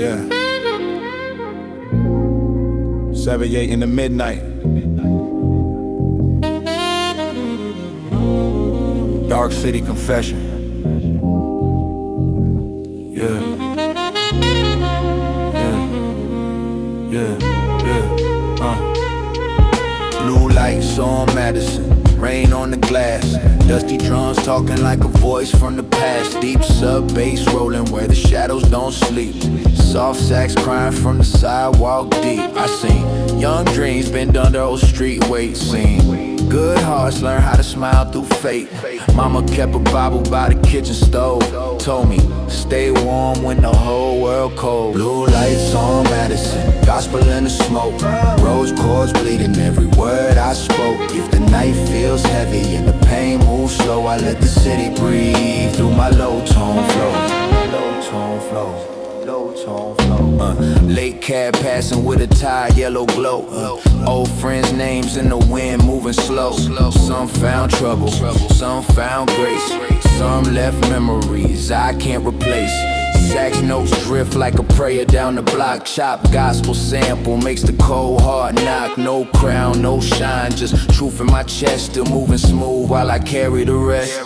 Yeah. 78 in the midnight. Dark City Confession. Yeah. Blue lights on Madison, rain on the glass. Dusty drums talking like a voice from the past. Deep sub bass rolling where the shadows don't sleep. Soft sax crying from the sidewalk deep. I seen young dreams bend under old street weight scene. Good hearts learn how to smile through fate. Mama kept a Bible by the kitchen stove. Told me, stay warm when the whole world cold. Blue lights on Madison, gospel in the smoke. Rose chords bleeding every word I spoke. If the night feels heavy and the pain moves slow, I let the city breathe through my low tone flow. Low tone flow. Late cab passing with a tired yellow glow. Old friends' names in the wind moving slow. Some found trouble, some found grace. Some left memories I can't replace. Sax notes drift like a prayer down the block. Chop gospel sample makes the cold heart knock. No crown, no shine, just truth in my chest. Still moving smooth while I carry the rest.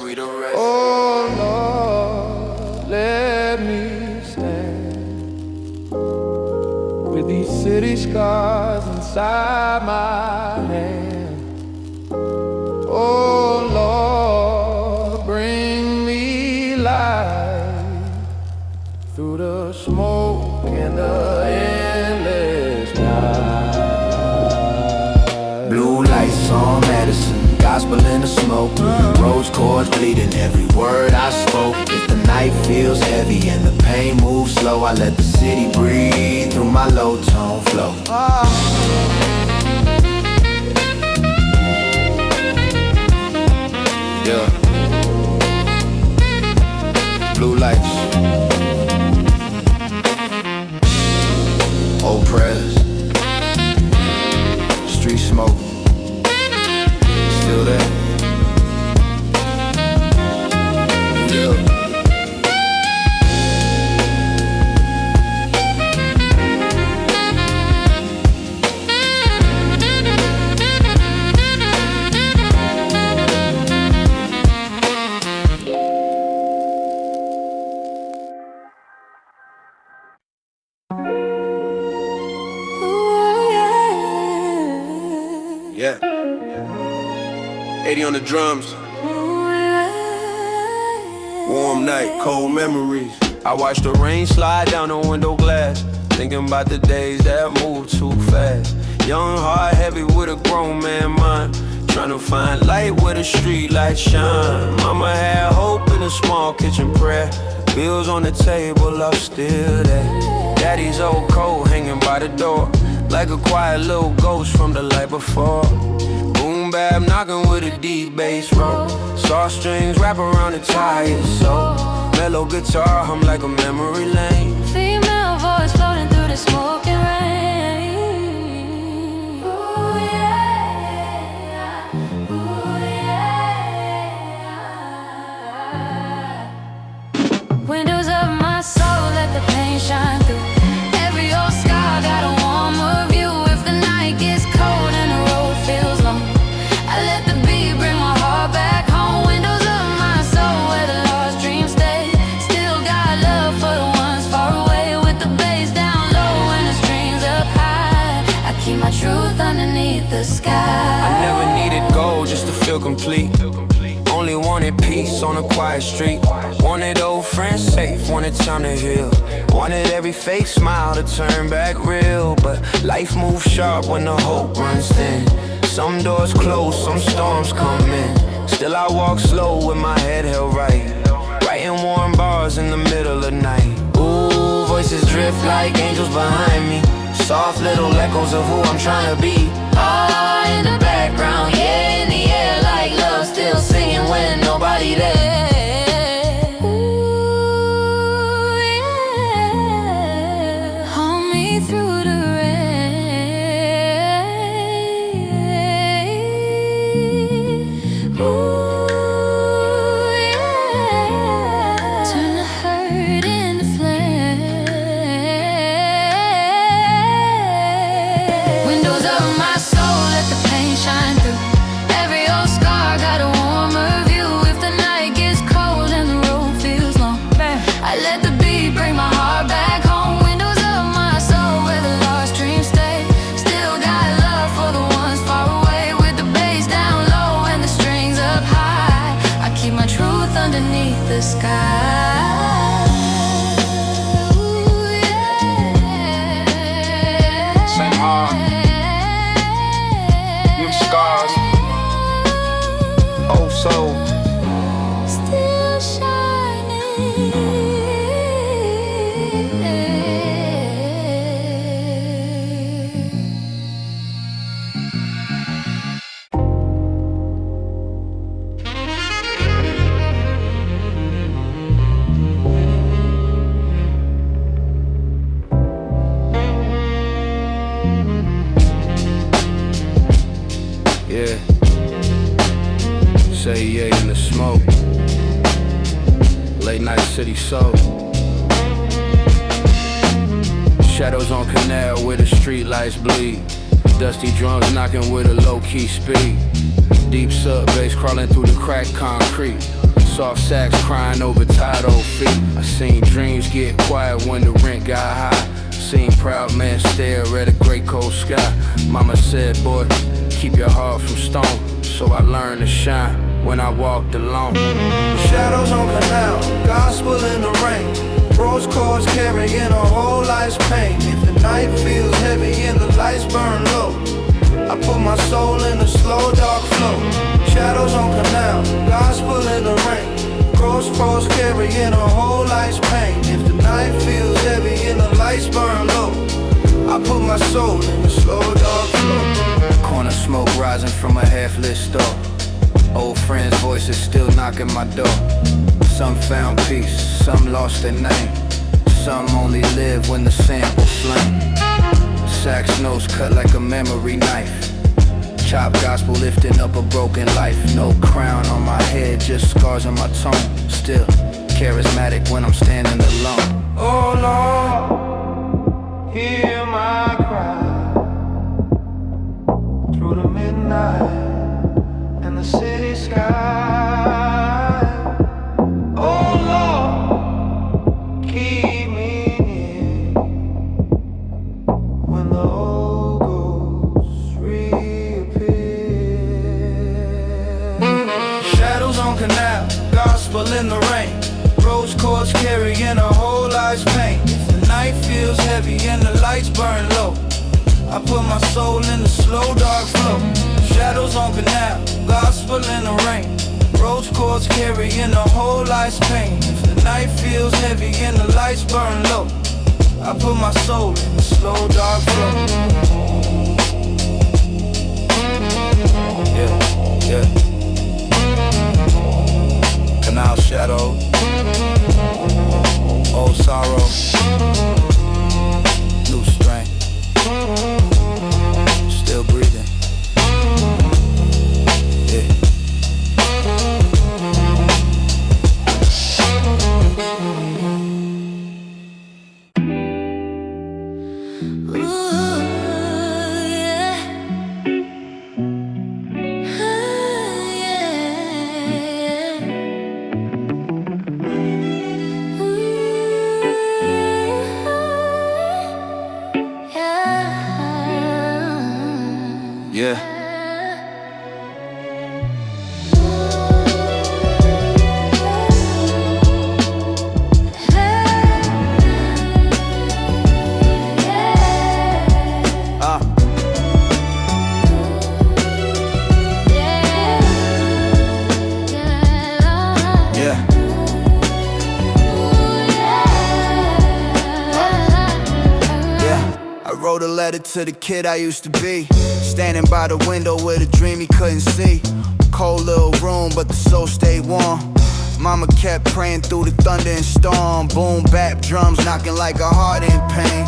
Oh Lord, let me stand with these city scars inside my hand. Oh Lord, bring me light through the smoke and the endless night. Blue lights on Madison, gospel in the smoke. Rose chords bleeding every word I spoke. If the night feels heavy and the pain moves slow, I let the city breathe through my low tone flow. Yeah. Blue lights. Old prayers. Street smoke. Still there. Yeah. Yeah. 80 on the drums. Warm night, cold memories. I watch the rain slide down the window glass, thinking about the days that move too fast. Young heart heavy with a grown man mind, trying to find light where the street lights shine. Mama had hope in a small kitchen prayer. Bills on the table, I'm still there. Daddy's old coat hanging by the door, like a quiet little ghost from the light before. Boom bap knocking with a deep bass roll. Saw strings wrap around the tires, so mellow guitar hum like a memory lane. Female voice floating through the smoke and rain. Ooh yeah, ooh yeah. Windows of my soul, let the pain shine through. Every old scar got a warmer view. If the night gets cold and the road feels long, I let the beat bring my heart back home. Windows of my soul where the lost dreams stay. Still got love for the ones far away. With the bass down low and the strings up high, I keep my truth underneath the sky. I never needed gold just to feel complete. Only wanted peace on a quiet street. Wanted old friends safe, wanted time to heal. Wanted every fake smile to turn back real. But life moves sharp when the hope runs thin. Some doors close, some storms come in. Still I walk slow with my head held right, writing warm bars in the middle of night. Ooh, voices drift like angels behind me. Soft little echoes of who I'm trying to be. Ah, in the background, yeah, in the air like love, still singing when nobody there. Ooh, yeah. Hold me through the rain. Ooh, yeah. Turn the hurt into flame. beneath the sky. Ooh, yeah. Same heart, new scars, old soul. Still shining. Yeah. Say yeah in the smoke. Late night city soul. Shadows on Canal where the street lights bleed. Dusty drums knocking with a low-key speed. Deep sub bass crawling through the cracked concrete. Soft sax crying over tired old feet. I seen dreams get quiet when the rent got high. Seen proud men stare at a gray cold sky. Mama said, boy, keep your heart from stone. So I learned to shine when I walked alone. Shadows on Canal, gospel in the rain. Rose chords carrying a whole life's pain. If the night feels heavy and the lights burn low, I put my soul in a slow dark flow. Shadows on Canal, gospel in the rain. Rose chords carrying a whole life's pain. If the night feels heavy and the lights burn low, I put my soul in a slow dark flow. Corner smoke rising from a half-lit store. Old friends' voices still knocking my door. Some found peace, some lost their name. Some only live when the sample flame. Sax notes cut like a memory knife. Chop gospel lifting up a broken life. No crown on my head, just scars on my tone. Still charismatic when I'm standing alone. Oh Lord, hear my cry through the midnight and the city sky. Oh Lord, keep me near when the old ghosts reappear. Shadows on Canal, gospel in the rain. Rose chords carrying a whole life's pain. If the night feels heavy and the lights burn low, I put my soul in the slow dark flow. Shadows on Canal, gospel in the rain. Rose chords carrying a whole life's pain. If the night feels heavy and the lights burn low, I put my soul in the slow dark flow. Yeah, yeah. Canal shadow, old sorrow, new strength, still breathing. Yeah. Yeah. Wrote a letter to the kid I used to be, standing by the window with a dream he couldn't see. Cold little room, but the soul stayed warm. Mama kept praying through the thunder and storm. Boom bap drums knocking like a heart in pain.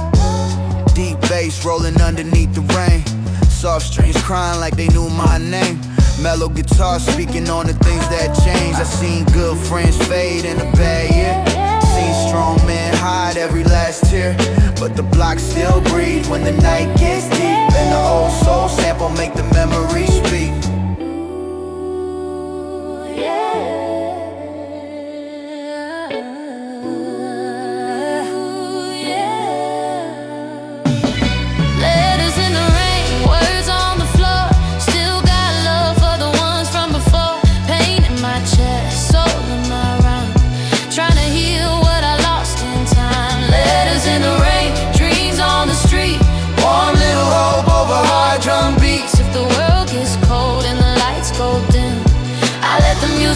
Deep bass rolling underneath the rain. Soft strings crying like they knew my name. Mellow guitar speaking on the things that change. I seen good friends fade in a bad year. Seen strong men hide every last tear. But the block still breathe when the night gets deep. And the old soul sample make the memories speak. Letters in the rain, words on the floor. Still got love for the ones from before. Pain in my chest, soul in my rhyme.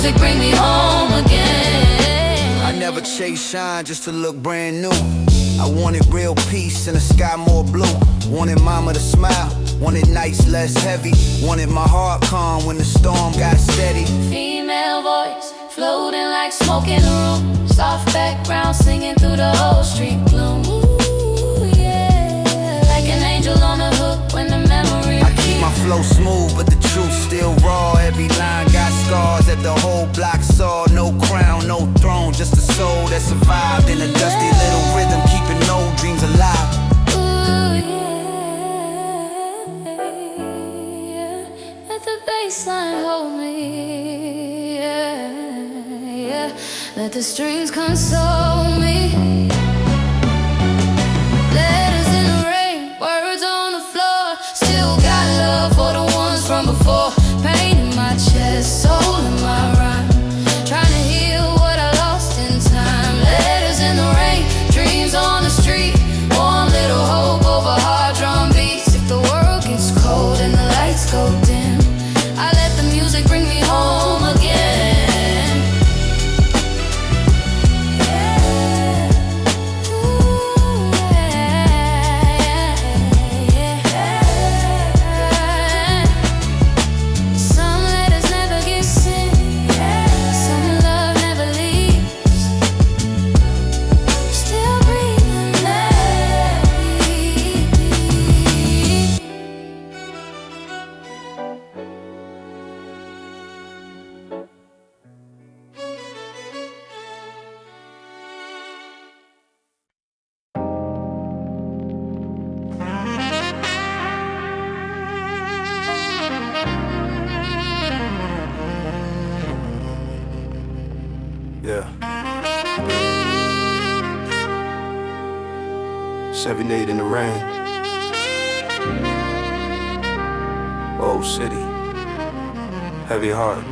music bring me home again. I never chase shine just to look brand new. I wanted real peace and a sky more blue. Wanted mama to smile, wanted nights less heavy. Wanted my heart calm when the storm got steady. Female voice floating like smoke in the room. Soft background singing through the whole street gloom. Ooh, yeah. Like an angel on a hook when the memory I keep my flow smooth, but the truth still raw. Every line got scars that the whole block saw. No crown, no throne, just a soul that survived in a dusty little rhythm, keeping old dreams alive. Ooh, yeah. Let the bassline hold me. Yeah. Let the strings console me. Letters in the rain, words on the floor. Still got love for the ones from before. Pain in my chest, soul in my rhyme. Trying to heal what I lost in time. Letters in the rain, dreams on the street. Warm little hope over hard drum beats. If the world gets cold and the lights go dim, I let the music bring me home again. Yeah. 78 in the rain. Old city. Heavy heart.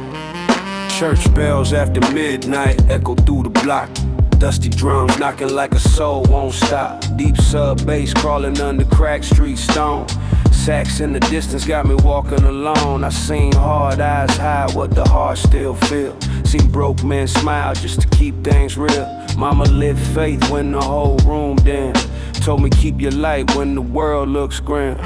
Church bells after midnight echo through the block. Dusty drums knocking like a soul won't stop. Deep sub bass crawling under cracked street stone. Sax in the distance got me walking alone. I seen hard eyes hide what the heart still feel. Seen broke men smile just to keep things real. Mama lit faith when the whole room danced. Told me keep your light when the world looks grim.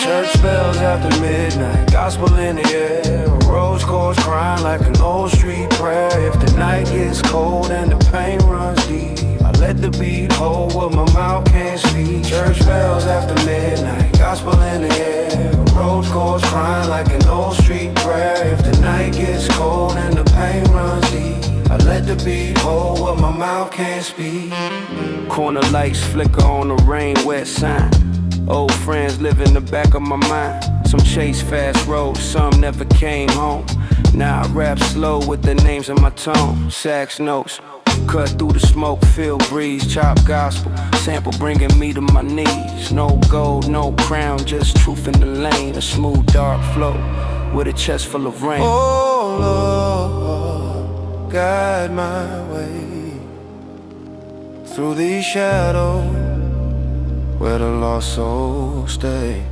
Church bells after midnight, gospel in the air. Rose chords crying like an old street prayer. If the night gets cold and the pain runs deep, I let the beat hold what my mouth can't speak. Church bells after midnight, gospel in the air. Rose chords crying like an old street prayer. If the night gets cold and the pain runs deep, I let the beat hold what my mouth can't speak. Corner lights flicker on the rain-wet sign. Old friends live in the back of my mind. Some chase fast roads, some never came home. Now I rap slow with the names in my tone. Sax notes, cut through the smoke, feel breeze, chop gospel. Sample bringing me to my knees. No gold, no crown, just truth in the lane. A smooth dark flow with a chest full of rain. Oh Lord, guide my way through these shadows where the lost souls stay.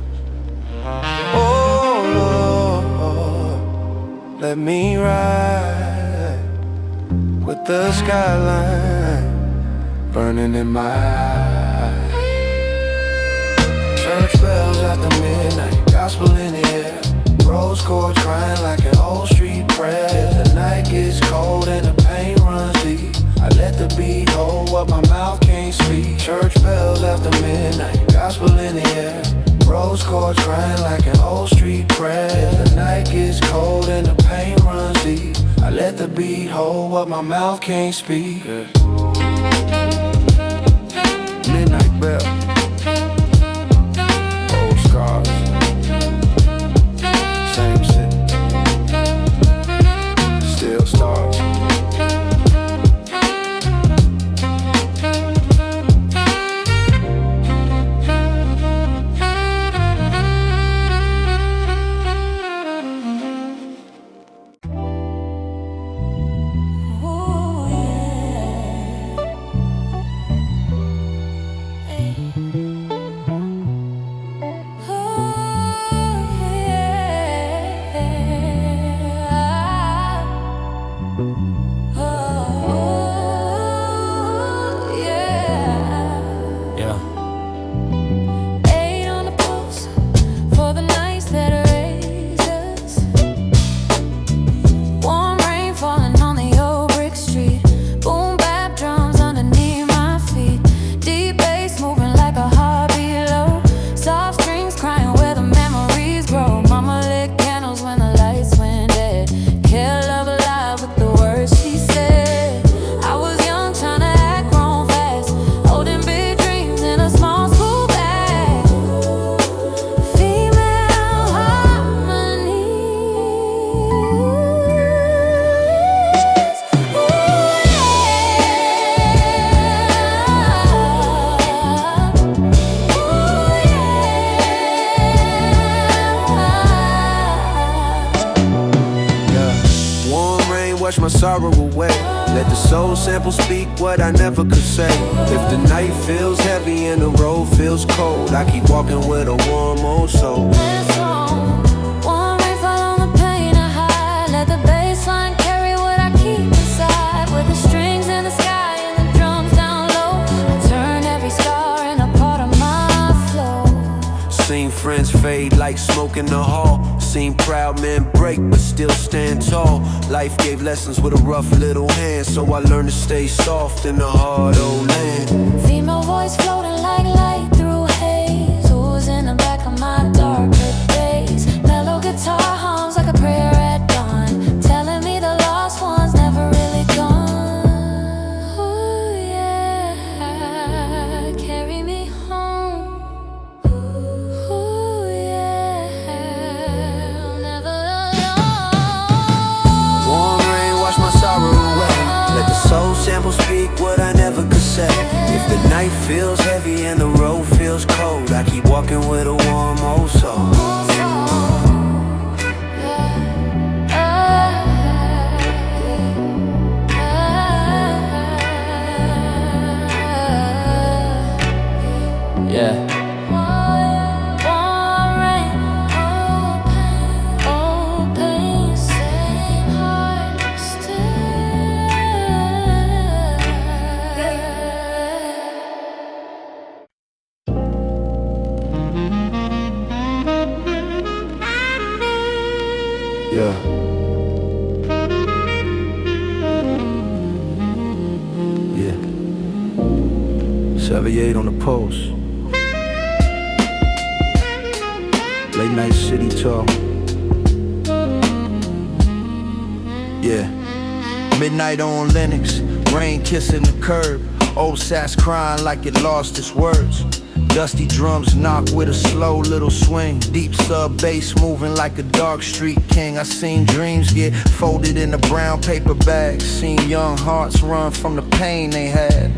Oh Lord, let me ride with the skyline burning in my eyes. Church bells after midnight, gospel in the air. Rose chords crying like an old street prayer. If the night gets cold and the pain runs deep, I let the beat hold what my mouth can't speak. Church bells after midnight, gospel in the air. Rose chords crying like an old street prayer. If the night gets cold and the pain runs deep, I let the beat hold what my mouth can't speak. Yeah. Midnight bell, old scars, same city, still stars. sorrow away. Let the soul sample speak what I never could say. If the night feels heavy and the road feels cold, I keep walking with a warm old soul. Warm rain fall on the pain I hide. Let the bass line carry what I keep inside. With the strings in the sky and the drums down low, I turn every star in a part of my flow. Seen friends fade like smoke in the hall. Seen proud men break but still stand tall. Life gave lessons with a rough little hand, so I learned to stay soft in the hard old land. Female voice floating like light through haze. Who's in the back of my darker days? Mellow guitar hums like a prayer at dawn, telling me the lost ones never really gone. Ooh yeah, carry me home. Ooh yeah, I'm never alone. Warm rain wash my sorrow away. Let the soul sample speak what I never could say. If the night feels heavy and the road feels cold, I keep walking with a warm old soul. Yeah. Yeah. Yeah. 78 on the post. Late night city talk. Yeah. Midnight on Lenox. Rain kissing the curb. Old sass crying like it lost its words. Dusty drums knock with a slow little swing. Deep sub bass moving like a dark street king. I seen dreams get folded in a brown paper bag. Seen young hearts run from the pain they had.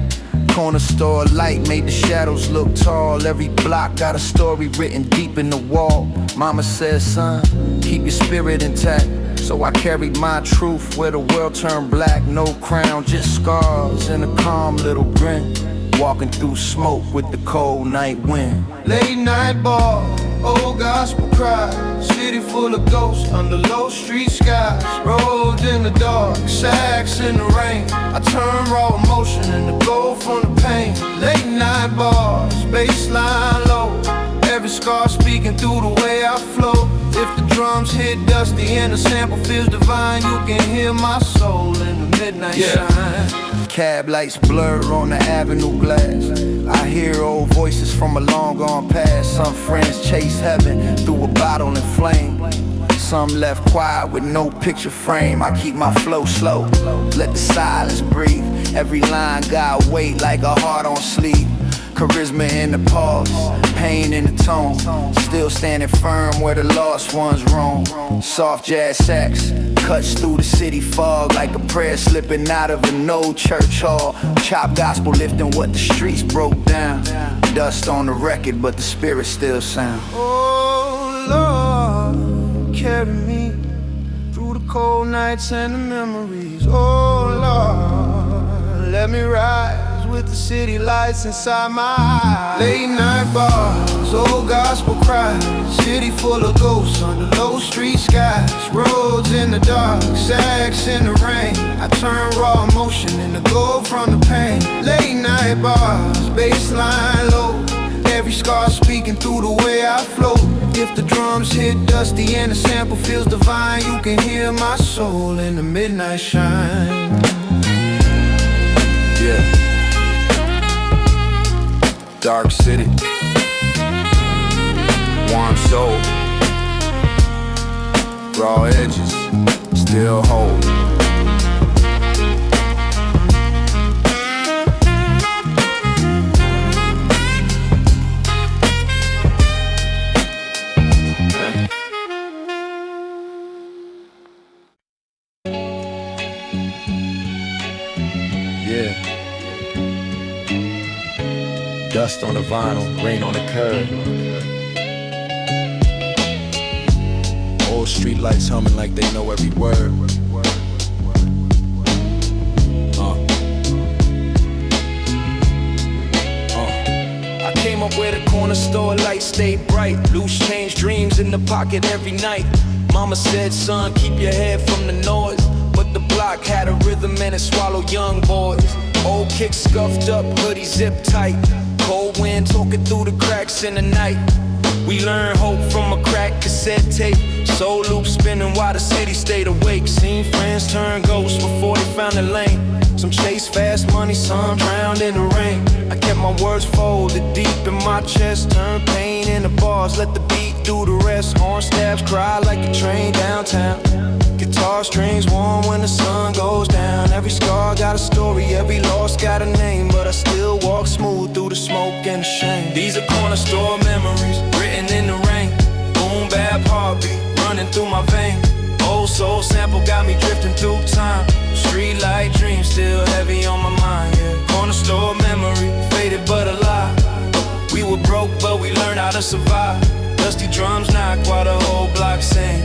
Corner store light made the shadows look tall. Every block got a story written deep in the wall. Mama said, son, keep your spirit intact. So I carried my truth where the world turned black. No crown, just scars and a calm little grin. Walking through smoke with the cold night wind. Late night bar, old gospel cry. City full of ghosts under low street skies. Roads in the dark, sacks in the rain. I turn raw emotion into gold from the pain. Late night bars, baseline low. Every scar speaking through the way I flow. If the drums hit dusty and the sample feels divine, you can hear my soul in the midnight shine. Cab lights blur on the avenue glass. I hear old voices from a long gone past. Some friends chase heaven through a bottle and flame. Some left quiet with no picture frame. I keep my flow slow, let the silence breathe. Every line got weight like a heart on sleeve. Charisma in the pause, pain in the tone. Still standing firm where the lost ones roam. Soft jazz sax cuts through the city fog like a prayer slipping out of an old church hall. Chop gospel lifting what the streets broke down. Dust on the record but the spirit still sound. Oh Lord, carry me through the cold nights and the memories. Oh Lord, let me rise with the city lights inside my eyes. Late night bars, old gospel cries. City full of ghosts under low street skies. Roads in the dark, sacks in the rain. I turn raw emotion into gold from the pain. Late night bars, baseline low. Every scar speaking through the way I flow. If the drums hit dusty and the sample feels divine, you can hear my soul in the midnight shine. Yeah. Dark city, warm soul, raw edges, still hold. Yeah. Dust on the vinyl, rain on the curb. Old street lights humming like they know every word. up where the corner store lights stay bright. Loose change dreams in the pocket every night. Mama said, son, keep your head from the noise. But the block had a rhythm and it swallowed young boys. Old kicks scuffed up, hoodie zip tight. Cold wind talking through the cracks in the night. We learned hope from a cracked cassette tape. Soul loop spinning while the city stayed awake. Seen friends turn ghosts before they found the lane. Some chase fast money, some drowned in the rain. I kept my words folded deep in my chest. Turned pain into bars, let the beat do the rest. Horn stabs cry like a train downtown. Guitar strings warm when the sun goes down. Every scar got a story, every loss got a name. But I still walk smooth through the smoke and the shame. These are corner store memories, written in the rain. Boom bap heartbeat, running through my veins. Old soul sample got me drifting through time. Street light dreams still heavy on my mind, yeah. Corner store memory, faded but alive. We were broke but we learned how to survive. Dusty drums knock while the whole block sing.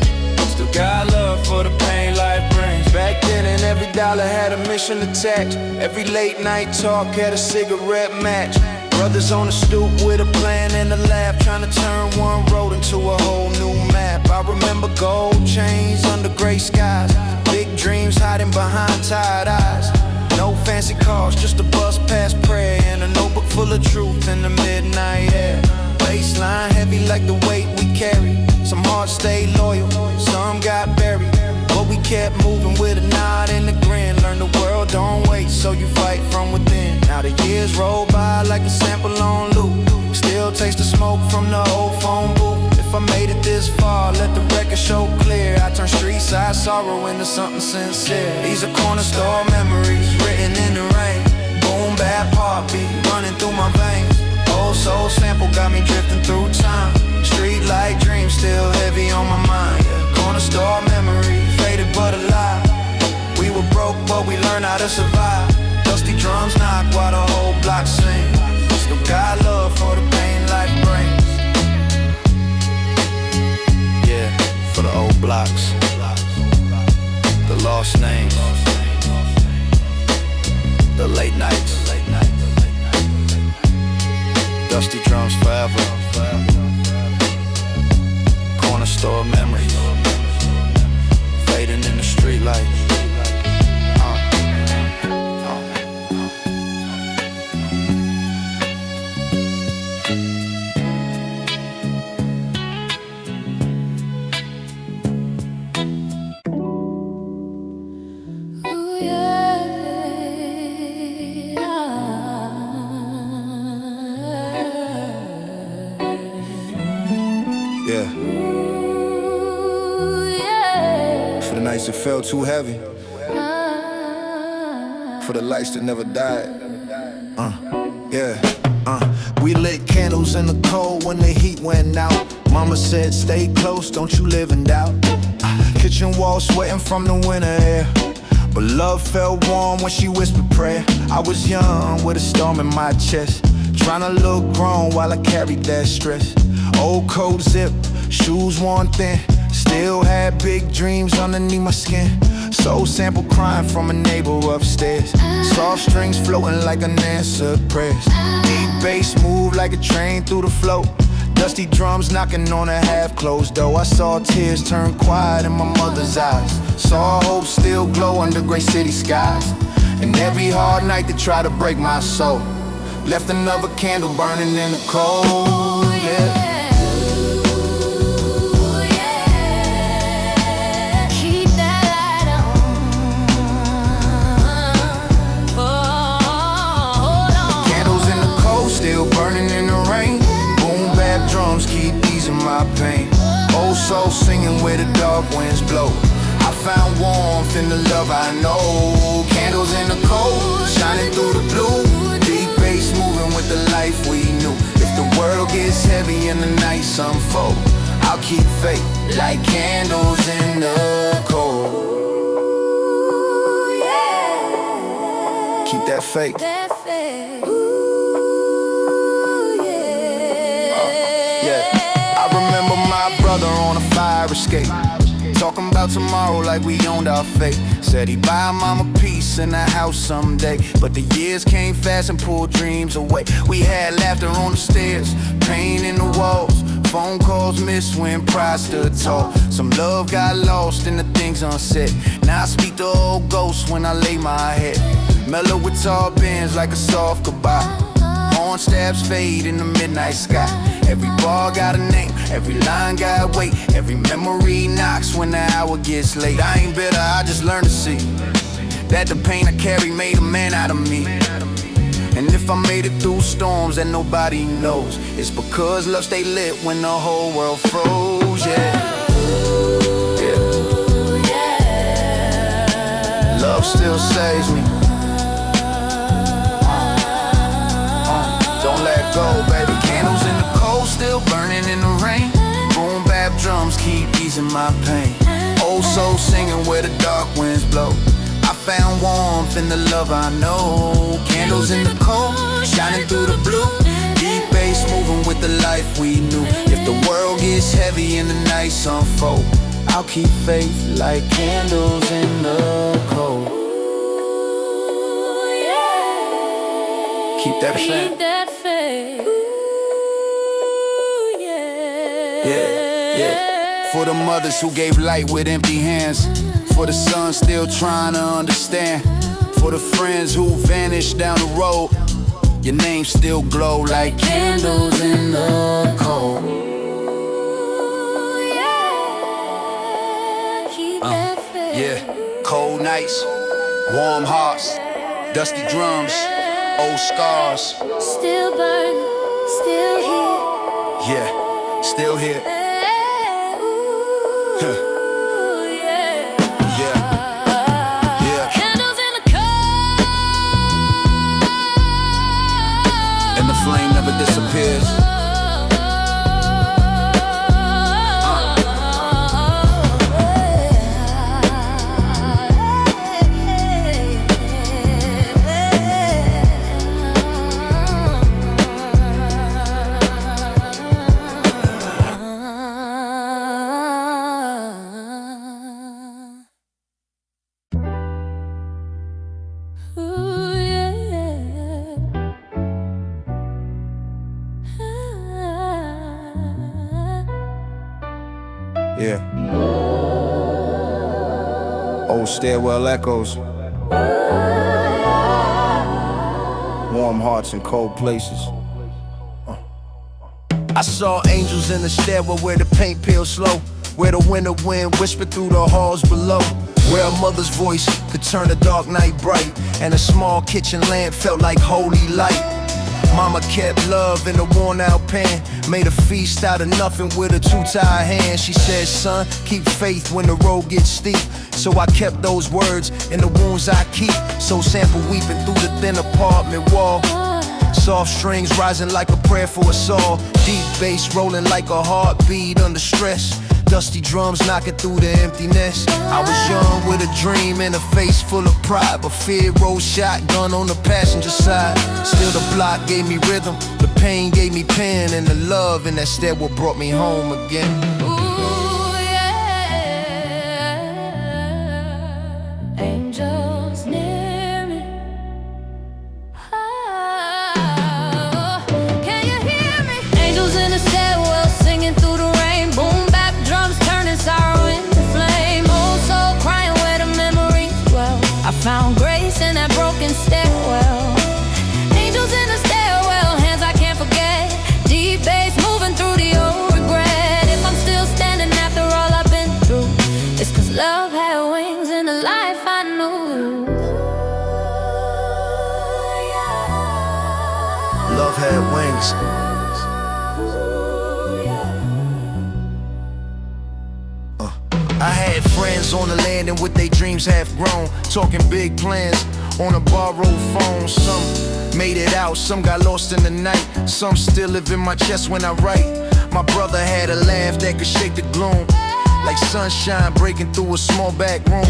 Still got love for the pain life brings. Back then and every dollar had a mission attached. Every late night talk had a cigarette match. Brothers on the stoop with a plan and a laugh, trying to turn one road into a whole new map. I remember gold chains under gray skies, big dreams hiding behind tired eyes. No fancy cars, just a bus past prayer and a notebook full of truth in the midnight air. Baseline heavy like the weight we carry. Some hearts stayed loyal, some got buried, but we kept moving with a nod and a grin. Learn the world don't wait, so you fight from within. Now the years roll by like a sample on loop. Still taste the smoke from the old phone booth. If I made it this far, let the record show clear. I turn street side sorrow into something sincere. These are corner store memories, written in the rain. Boom bap heartbeat, running through my veins. Old soul sample got me drifting through time. Street light dreams still heavy on my mind, yeah. Corner store memory, faded but alive. We were broke but we learned how to survive. Dusty drums knock while the whole block sing. Still got love for the pain life brings. Yeah, for the old blocks, the lost names, the late nights. Dusty drums forever. Corner store memories, fading in the street light. Yeah. For the nights that felt too heavy, for the lights that never died. We lit candles in the cold when the heat went out. Mama said, stay close, don't you live in doubt. Kitchen wall sweating from the winter air, but love felt warm when she whispered prayer. I was young with a storm in my chest, trying to look grown while I carried that stress. Old coat zip, shoes worn thin, still had big dreams underneath my skin. Soul sample crying from a neighbor upstairs. Soft strings floating like unanswered prayers. Deep bass move like a train through the flow. Dusty drums knocking on a half-closed door. I saw tears turn quiet in my mother's eyes. Saw hope still glow under gray city skies. And every hard night they try to break my soul left another candle burning in the cold, yeah. Still burning in the rain. Boom bap drums keep easing my pain. Old soul singing where the dark winds blow. I found warmth in the love I know. Candles in the cold, shining through the blue. Deep bass moving with the life we knew. If the world gets heavy and the nights unfold, I'll keep faith like candles in the cold. Keep that faith. I remember my brother on a fire escape, talking about tomorrow like we owned our fate. Said he'd buy mama peace place in a house someday. But the years came fast and pulled dreams away. We had laughter on the stairs, pain in the walls, phone calls missed when pride stood tall. Some love got lost in the things unsaid. Now I speak to old ghosts when I lay my head. Mellow guitar bends like a soft goodbye. Horn stabs fade in the midnight sky. Every bar got a name, every line got weight. Every memory knocks when the hour gets late. I ain't bitter, I just learned to see that the pain I carry made a man out of me. And if I made it through storms that nobody knows, it's because love stayed lit when the whole world froze, yeah. Love still saves me. Don't let go, baby. Candles in the cold, still burning in the rain. Boom bap drums keep easing my pain. Old soul singing where the dark winds blow. I found warmth in the love I know. Candles in the cold, shining through the blue. Deep bass moving with the life we knew. If the world gets heavy and the nights unfold, I'll keep faith like candles in the cold. Keep that faith. Keep that faith. Ooh, yeah. Yeah, yeah. For the mothers who gave light with empty hands. For the sons still trying to understand. For the friends who vanished down the road, your name still glow like candles in the cold. Ooh, yeah. Keep that faith. Yeah, cold nights, warm hearts, dusty drums, old scars. Still burning, still here. Yeah, still here. Huh. Flame never disappears. Yeah. Old stairwell echoes. Warm hearts in cold places. I saw angels in the stairwell where the paint peeled slow, where the winter wind whispered through the halls below, where a mother's voice could turn a dark night bright, and a small kitchen lamp felt like holy light. Mama kept love in a worn out pan, made a feast out of nothing with her two tied hands. She said, son, keep faith when the road gets steep. So I kept those words in the wounds I keep. So sample weeping through the thin apartment wall. Soft strings rising like a prayer for us all. Deep bass rolling like a heartbeat under stress. Dusty drums knocking through the emptiness. I was young with a dream and a face full of pride, but fear rolled shotgun on the passenger side. Still the block gave me rhythm, the pain gave me pen, and the love in that stairwell brought me home again. Ooh, yeah. Angels near me. Oh, can you hear me? Angels in the stairwell singing through the rain. Boom bap drums turning sorrow into flame. Old soul crying where the memories dwell. I found grace in that broken stairwell. Angels in the stairwell, hands I can't forget. Deep bass moving through the old regret. If I'm still standing after all I've been through, it's 'cause love had wings in the life I knew. Love had wings. I had friends on the land and with their dreams half grown, talking big plans on a borrowed phone. Some made it out, some got lost in the night. Some still live in my chest when I write. My brother had a laugh that could shake the gloom, like sunshine breaking through a small back room.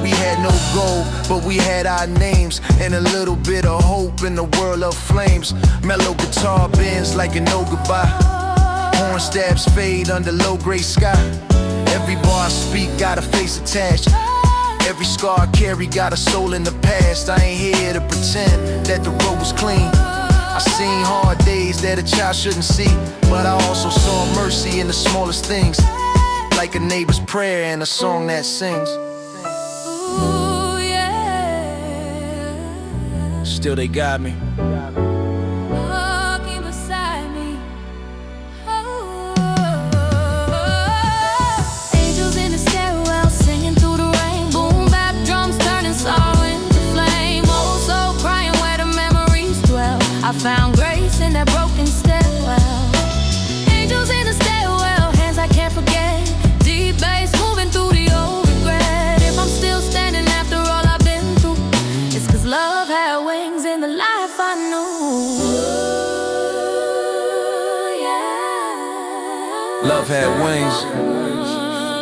We had no gold, but we had our names, and a little bit of hope in the world of flames. Mellow guitar bends like a no goodbye. Horn stabs fade under low gray sky. Every bar I speak got a face attached. Every scar I carry got a soul in the past. I ain't here to pretend that the road was clean. I seen hard days that a child shouldn't see, but I also saw mercy in the smallest things, like a neighbor's prayer and a song that sings. Ooh, yeah. Still they got me. Walking beside me. Oh. Angels in the stairwell singing through the rain. Boom bap drums turning sorrow into flame. Oh, so crying where the memories dwell. I found grace in that broken stairwell. Angels in the stairwell, hands I can't forget. Deep bass moving through the old regret. If I'm still standing after all I've been through, it's 'cause love had wings in the life I knew. Ooh, yeah. Love had wings.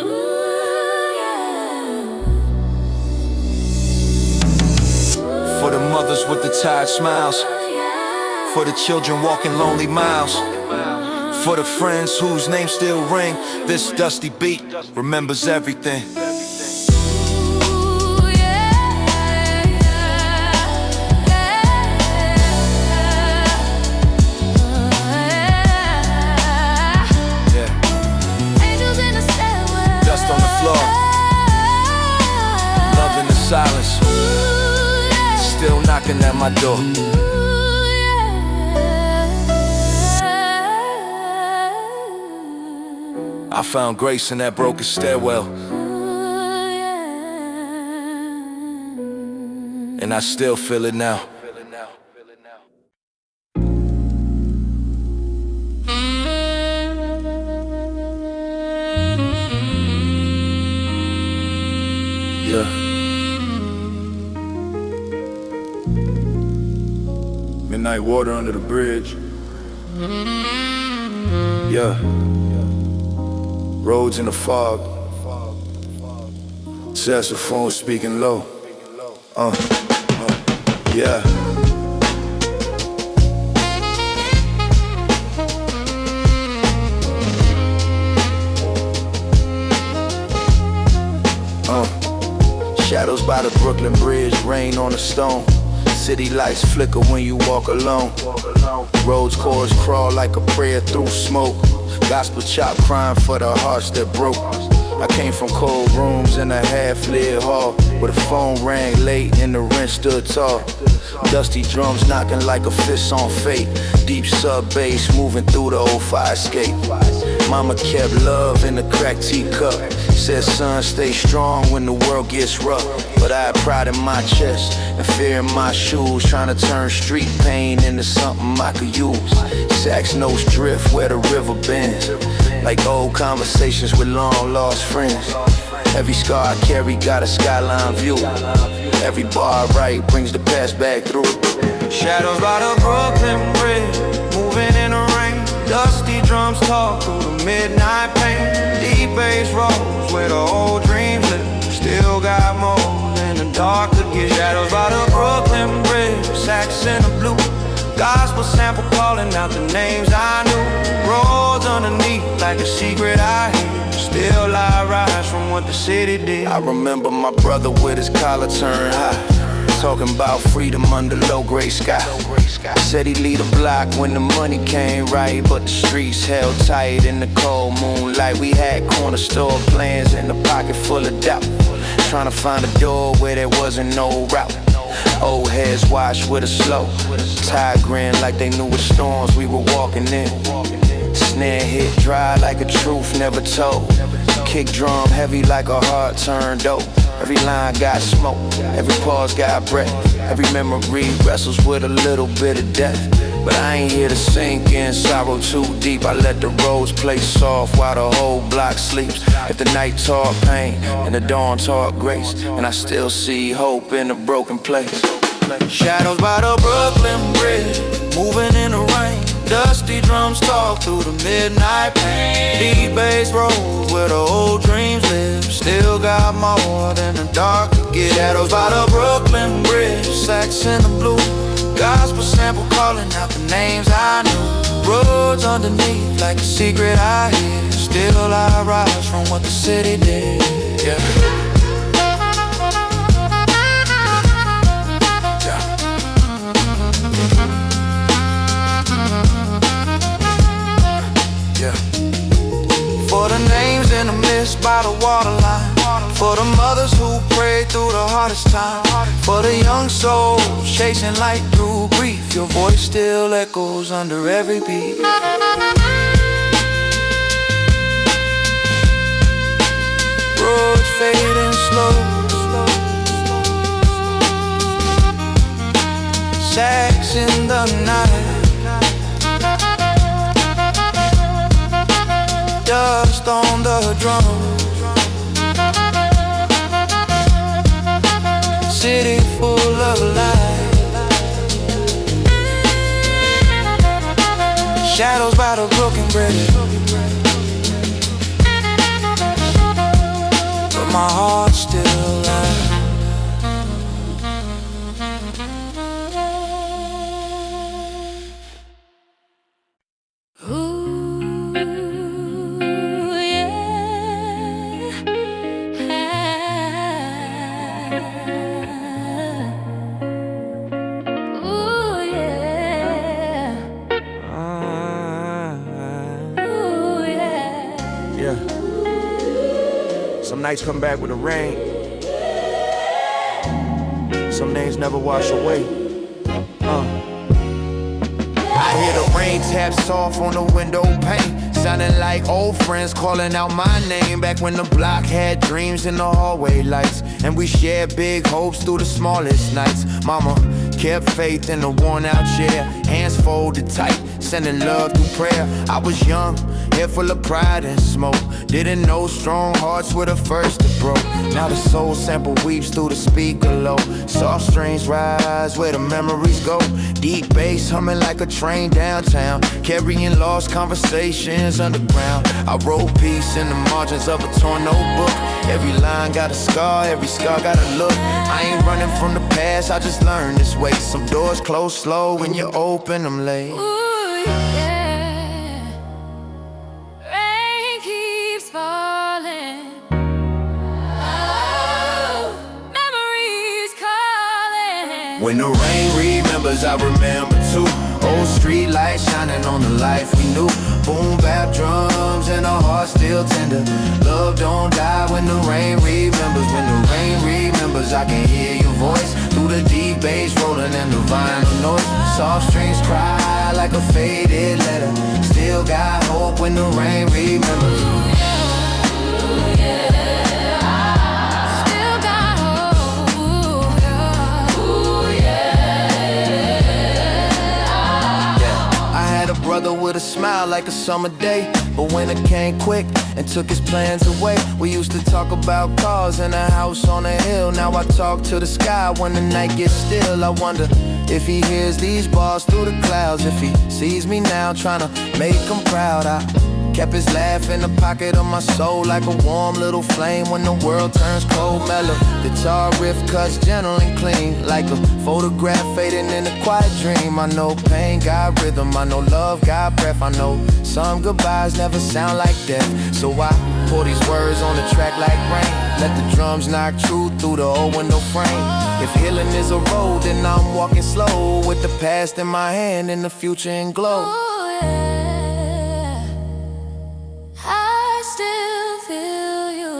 Ooh, yeah. For the mothers with the tired smiles, for the children walking lonely miles, for the friends whose names still ring. This dusty beat remembers everything. Ooh, yeah, Yeah. Angels in the stairwell. Dust on the floor, love in the silence, Ooh, yeah. still knocking at my door. I found grace in that broken stairwell, and I still feel it now. Yeah. Midnight water under the bridge. Yeah. Roads in the fog. Saxophone speaking low. Yeah. Shadows by the Brooklyn Bridge, rain on the stone. City lights flicker when you walk alone. Roads chords crawl like a prayer through smoke. Gospel chop crying for the hearts that broke. I came from cold rooms in a half-lit hall, where the phone rang late and the rent stood tall. Dusty drums knocking like a fist on fate. Deep sub-bass moving through the old fire escape. Mama kept love in the cracked teacup. Said son, stay strong when the world gets rough. But I had pride in my chest and fear in my shoes, trying to turn street pain into something I could use. Sax notes drift where the river bends, like old conversations with long lost friends. Every scar I carry got a skyline view. Every bar I write brings the past back through. Shadows by the Brooklyn Bridge, moving in the rain. Dusty drums talk through the midnight pain. Deep bass rolls where the old dreams live. Still got more than the dark could give. Shadows by the Brooklyn Bridge, sax in the blue. Gospel sample calling out the names I knew. Roads underneath like a secret I hear. Still I rise from what the city did. I remember my brother with his collar turned high, talking about freedom under low gray sky. Said he'd lead a block when the money came right, but the streets held tight in the cold moonlight. We had corner store plans in a pocket full of doubt, trying to find a door where there wasn't no route. Old heads watched with a slow, tired grin like they knew what storms we were walking in. Snare hit dry like a truth never told. Kick drum heavy like a heart turned dope. Every line got smoke, every pause got breath. Every memory wrestles with a little bit of death. But I ain't here to sink in sorrow too deep. I let the roads play soft while the whole block sleeps. If the night taught pain and the dawn taught grace, and I still see hope in a broken place. Shadows by the Brooklyn Bridge, moving in the rain. Dusty drums talk through the midnight pain. Deep bass rolls where the old dreams live. Still got more than the dark could give. Shadows by the Brooklyn Bridge, sax in the blue. Gospel sample calling out the names I knew. Roads underneath like a secret I hear. Still I rise from what the city did. Yeah. by the waterline. For the mothers who prayed through the hardest time. For the young souls chasing light through grief. Your voice still echoes under every beat. Roads fading slow. Sax in the night. Dust on the drum. City full of light. Shadows by the broken bridge. But my heart's still alive. Some nights come back with the rain. Some days never wash away. I hear the rain tap soft on the window pane, sounding like old friends calling out my name. Back when the block had dreams in the hallway lights, and we shared big hopes through the smallest nights. Mama kept faith in the worn out chair, hands folded tight, sending love through prayer. I was young, head full of pride and smoke. Didn't know strong hearts were the first to broke. Now the soul sample weeps through the speaker low. Soft strings rise where the memories go. Deep bass humming like a train downtown, carrying lost conversations underground. I wrote peace in the margins of a torn notebook. Every line got a scar, every scar got a look. I ain't running from the past, I just learned this way. Some doors close slow when you open them late. Ooh, yeah. Rain keeps falling. Oh, memories calling. When the rain remembers, I remember too. Old street lights shining on the life we knew. Boom bap drums and our hearts still tender. Love don't die when the rain remembers. When the rain remembers, I can hear your voice through the deep bass rolling and the vinyl noise. Soft strings cry like a faded letter. Still got hope when the rain remembers. Brother with a smile like a summer day, but winter came quick and took his plans away. We used to talk about cars and a house on a hill. Now I talk to the sky when the night gets still. I wonder if he hears these bars through the clouds, if he sees me now trying to make him proud. I kept his laugh in the pocket of my soul like a warm little flame when the world turns cold. Mellow guitar riff cuts gentle and clean like a photograph fading in a quiet dream. I know pain got rhythm, I know love got breath. I know some goodbyes never sound like death. So I pour these words on the track like rain. Let the drums knock truth through the old window frame. If healing is a road, then I'm walking slow with the past in my hand and the future in glow. Oh, yeah. I still feel you.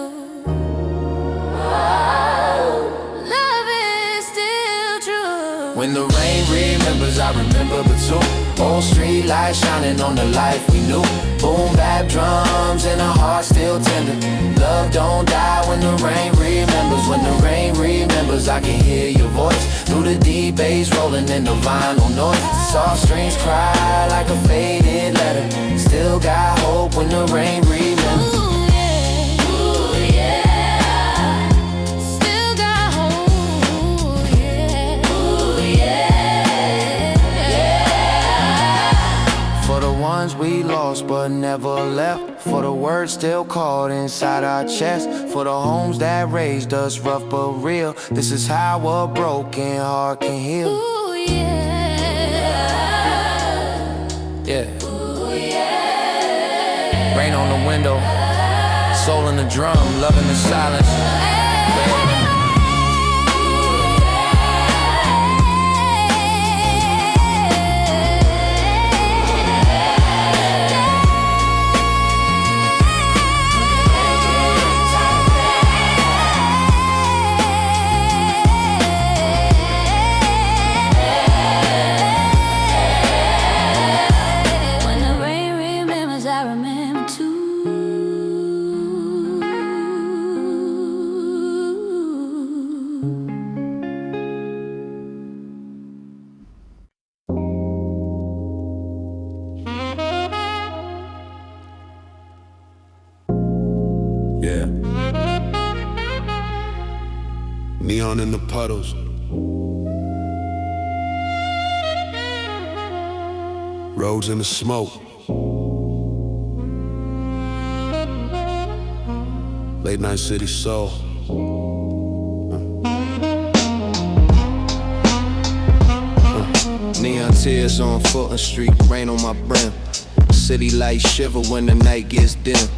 Oh, love is still true. When the rain remembers, I remember but too. Old street lights shining on the life we knew. Boom bap drums and a heart still tender. Love don't die when the rain remembers. When the rain remembers, I can hear your voice through the deep bass rolling in the vinyl noise. Soft strings cry like a faded letter. Still got hope when the rain remembers. We lost but never left. For the words still caught inside our chest. For the homes that raised us rough but real. This is how a broken heart can heal. Ooh, yeah. Yeah. Ooh, yeah. Rain on the window, soul in the drum, love in the silence. Neon in the puddles. Roads in the smoke. Late night city soul. Neon tears on Fulton Street, rain on my brim. City lights shiver when the night gets dim.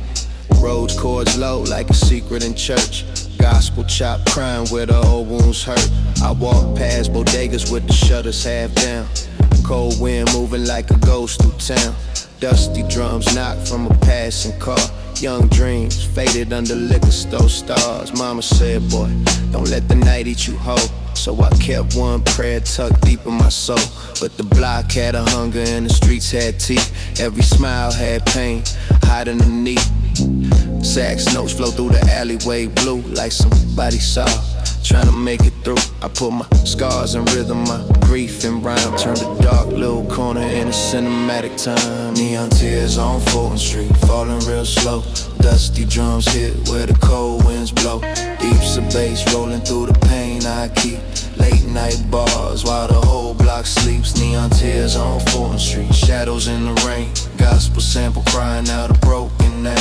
Roads chords low like a secret in church. Gospel chop crying where the old wounds hurt. I walk past bodegas with the shutters half down. Cold wind moving like a ghost through town. Dusty drums knock from a passing car. Young dreams faded under liquor store stars. Mama said, boy, don't let the night eat you whole. So I kept one prayer tucked deep in my soul. But the block had a hunger and the streets had teeth. Every smile had pain, hiding underneath. Sax notes flow through the alleyway blue like somebody saw, trying to make it through. I put my scars in rhythm, my grief in rhyme. Turned a dark little corner into cinematic time. Neon tears on Fulton Street, falling real slow. Dusty drums hit where the cold winds blow. Deeps of bass rolling through the pain I keep. Late night bars while the whole block sleeps. Neon tears on Fulton Street, shadows in the rain. Gospel sample crying out a broken name.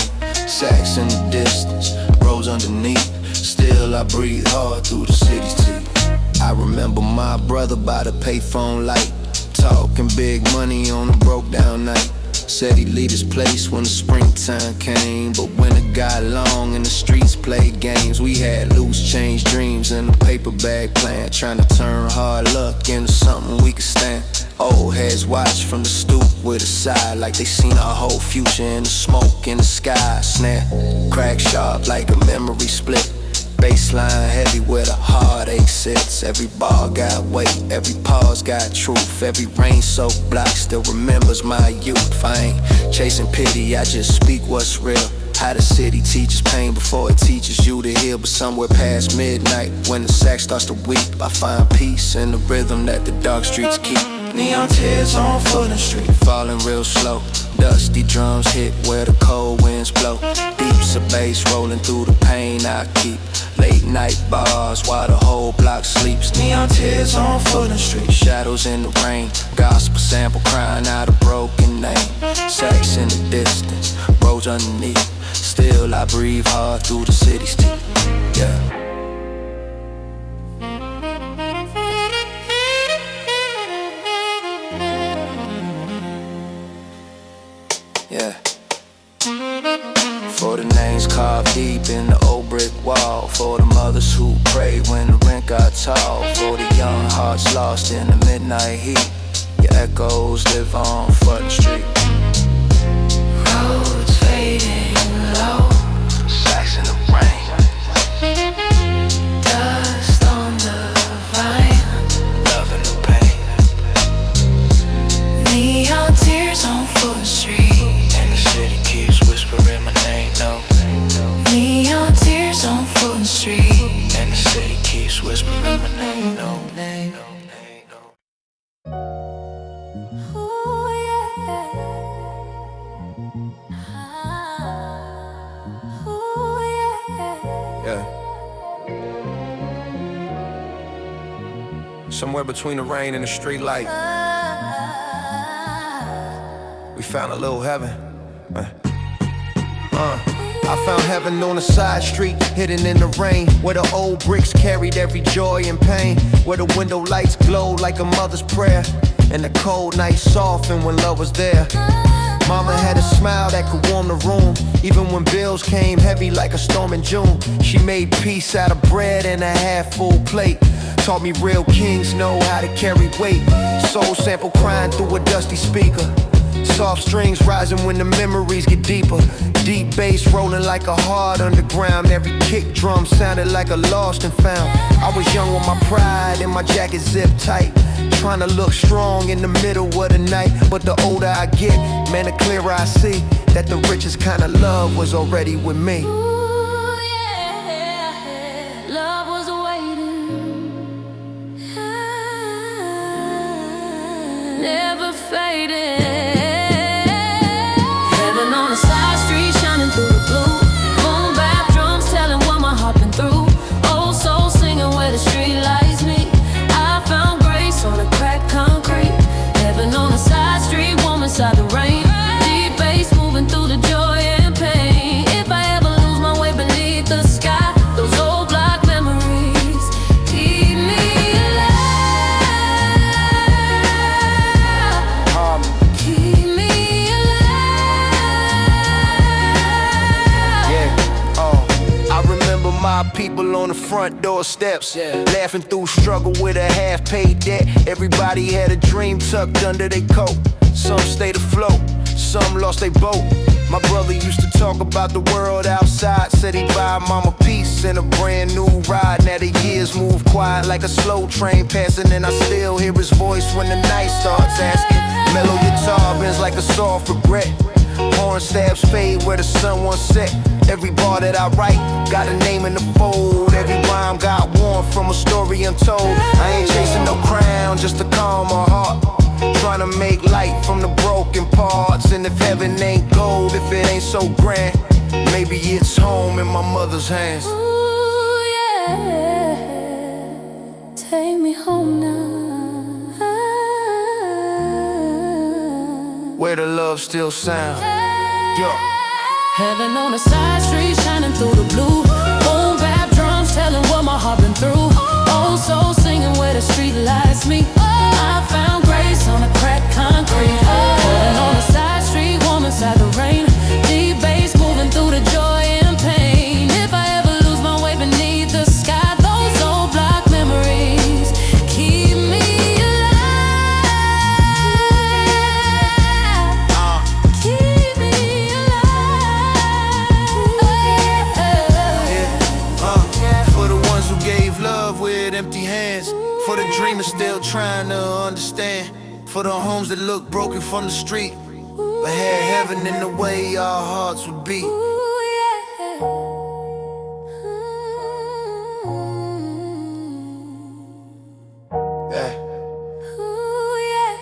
Sax in the distance, roads underneath. Still I breathe hard through the city's teeth. I remember my brother by the payphone light, talking big money on a broke down night. Said he'd leave his place when the springtime came. But when it got long and the streets played games, we had loose change dreams in a paper bag plan, trying to turn hard luck into something we could stand. Old heads watch from the stoop with a sigh, like they seen our whole future in the smoke in the sky. Snare, crack sharp like a memory split. Baseline heavy where the heartache sits. Every bar got weight, every pause got truth. Every rain-soaked block still remembers my youth. I ain't chasing pity, I just speak what's real. How the city teaches pain before it teaches you to heal. But somewhere past midnight, when the sax starts to weep, I find peace in the rhythm that the dark streets keep. Neon tears on Fulton Street, falling real slow. Dusty drums hit where the cold winds blow. Deeps of bass rolling through the pain I keep. Late night bars while the whole block sleeps. Neon tears on Fulton Street, shadows in the rain. Gospel sample crying out a broken name. Sax in the distance, roads underneath. Still I breathe hard through the city's teeth. Yeah. Yeah. For the names carved deep in the old brick wall. For the mothers who prayed when the rent got tall. For the young hearts lost in the midnight heat. Your echoes live on Fulton Street. Roads fading low. Sax in the rain. Dust on the vine. Love in the pain. Neon tears on Fulton Street. And the city keeps whispering my name, no. Neon tears on Fulton Street. And the city keeps whispering my name, no. Ooh, yeah. Ooh, yeah. Yeah. Somewhere between the rain and the street light, we found a little heaven. I found heaven on a side street, hidden in the rain, where the old bricks carried every joy and pain, where the window lights glowed like a mother's prayer, and the cold nights softened when love was there. Mama had a smile that could warm the room, even when bills came heavy like a storm in June. She made peace out of bread and a half-full plate. Taught me real kings know how to carry weight. Soul sample crying through a dusty speaker. Soft strings rising when the memories get deeper. Deep bass rolling like a heart underground. Every kick drum sounded like a lost and found. I was young with my pride and my jacket zipped tight, trying to look strong in the middle of the night. But the older I get, man, the clearer I see that the richest kind of love was already with me. Ooh, yeah. Love was waiting. Never faded. Heaven on a side street shining through the blue. Boom bap drums telling what my heart been through. Old soul singing where the double on the front door steps. Laughing through struggle with a half-paid debt. Everybody had a dream tucked under their coat. Some stayed afloat, some lost their boat. My brother used to talk about the world outside. Said he'd buy mama peace and a brand new ride. Now the years move quiet like a slow train passing, and I still hear his voice when the night starts asking. Mellow guitar bends like a soft regret. Horn stabs fade where the sun once set. Every bar that I write got a name in the fold. Every rhyme got warmth from a story untold. I ain't chasing no crown just to calm my heart. Trying to make light from the broken parts. And if heaven ain't gold, if it ain't so grand, maybe it's home in my mother's hands. Ooh, yeah. Take me home now. Where the love still sound. Yo. Heaven on a side street, shining through the blue. Boom bap drums, telling what my heart been through. Old soul singing where the street lights me. I found grace on a cracked concrete. Heaven on a side street, warm inside the rain. Deep bass moving through the joy and pain. If I ever lose my way beneath the sky, those old block memories keep me alive. Keep me alive. For the ones who gave love with empty hands. For the dreamers still trying to understand. For the homes that look broken from the street, but had heaven in the way our hearts would beat. Ooh, yeah. Yeah, Ooh, yeah.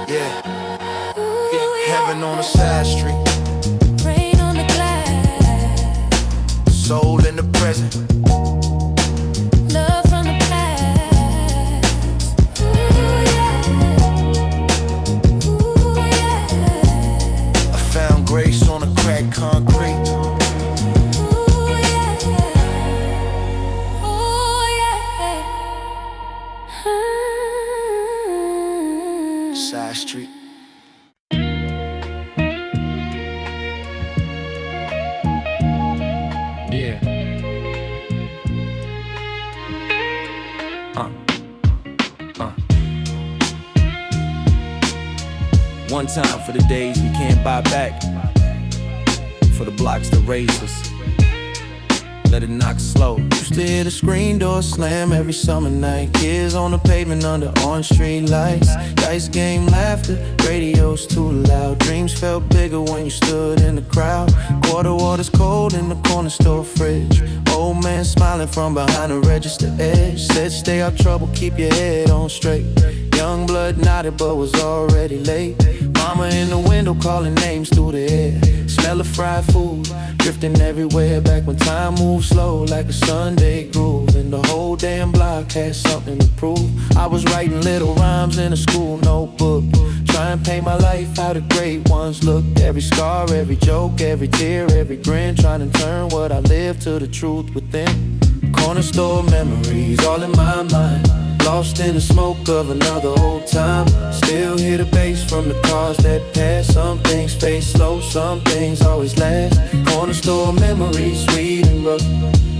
yeah, Ooh, yeah. yeah. Heaven on the side street, Rain on the glass. soul in the present. Love from the past. Ooh, yeah. Ooh, yeah. I found grace on the cracked concrete. Ooh, yeah. Ooh, yeah. Side street. Yeah. One time for the days we can't buy back, for the blocks that raised us. Let it knock slow. Used to hear the screen door slam every summer night. Kids on the pavement under orange street lights. Dice game laughter, radio's too loud. Dreams felt bigger when you stood in the crowd. Quarter water's cold in the corner store fridge. Old man smiling from behind the register edge. Said stay out trouble, keep your head on straight. Young blood nodded but was already late. Mama in the window calling names through the air. Smell of fried food, drifting everywhere. Back when time moved slow like a Sunday groove. And the whole damn block had something to prove. I was writing little rhymes in a school notebook, trying to paint my life how the great ones looked. Every scar, every joke, every tear, every grin, trying to turn what I lived to the truth within. Corner store memories all in my mind, lost in the smoke of another old time. Still hear the bass from the cars that pass. Some things fade slow, some things always last. Corner store memories, sweet and rough.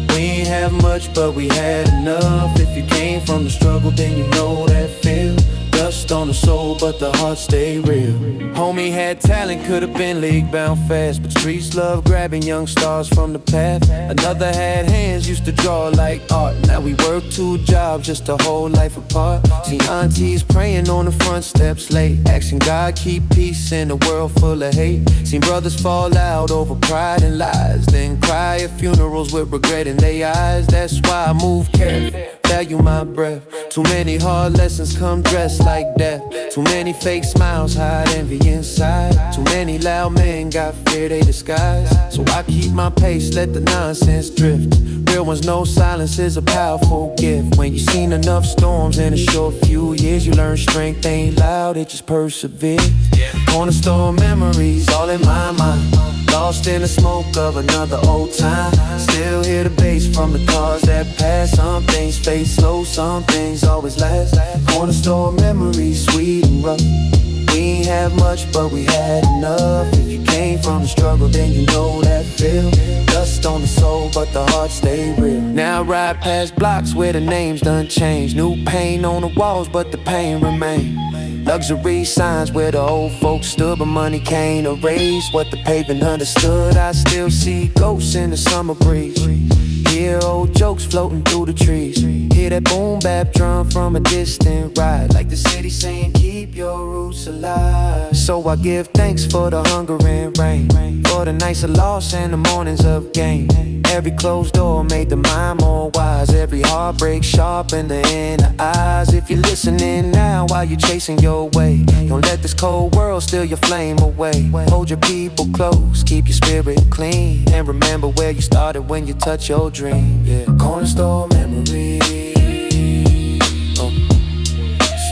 We ain't have much, but we had enough. If you came from the struggle, then you know that feel. Dust on the soul, but the heart stay real. Homie had talent, could've been league bound fast, but streets love grabbing young stars from the path. Another had hands, used to draw like art. Now we work two jobs just to hold life apart. See aunties praying on the front steps late, asking God keep peace in a world full of hate. Seen brothers fall out over pride and lies, then cry at funerals with regret in their eyes. That's why I move careful, value my breath. Too many hard lessons come dressed like death. Too many fake smiles hide envy inside. Too many loud men got fear they disguise. So I keep my pace, let the nonsense drift. Real ones know silence is a powerful gift. When you seen enough storms in a short few years, you learn strength ain't loud, it just perseveres. Corner store memories all in my mind, lost in the smoke of another old time. Still hear the bass from the cars that pass. Some things fade slow, some things always last. Corner store memories, sweet and rough. We ain't ain't have much, but we had enough. If you came from the struggle, then you know that feel. Dust on the soul, but the heart stay real. Now I ride past blocks where the names done changed. New paint on the walls, but the pain remain. Luxury signs where the old folks stood, but money can't erase what the pavement understood. I still see ghosts in the summer breeze. Hear old jokes floating through the trees. Hear that boom bap drum from a distant ride, like the city saying keep your roots alive. So I give thanks for the hunger and rain, for the nights of loss and the mornings of gain. Every closed door made the mind more wise. Every heartbreak sharpened the inner eyes. If you're listening now while you're chasing your way, don't let this cold world steal your flame away. Hold your people close, keep your spirit clean, and remember where you started when you touch your dream. Yeah, cornerstone memories,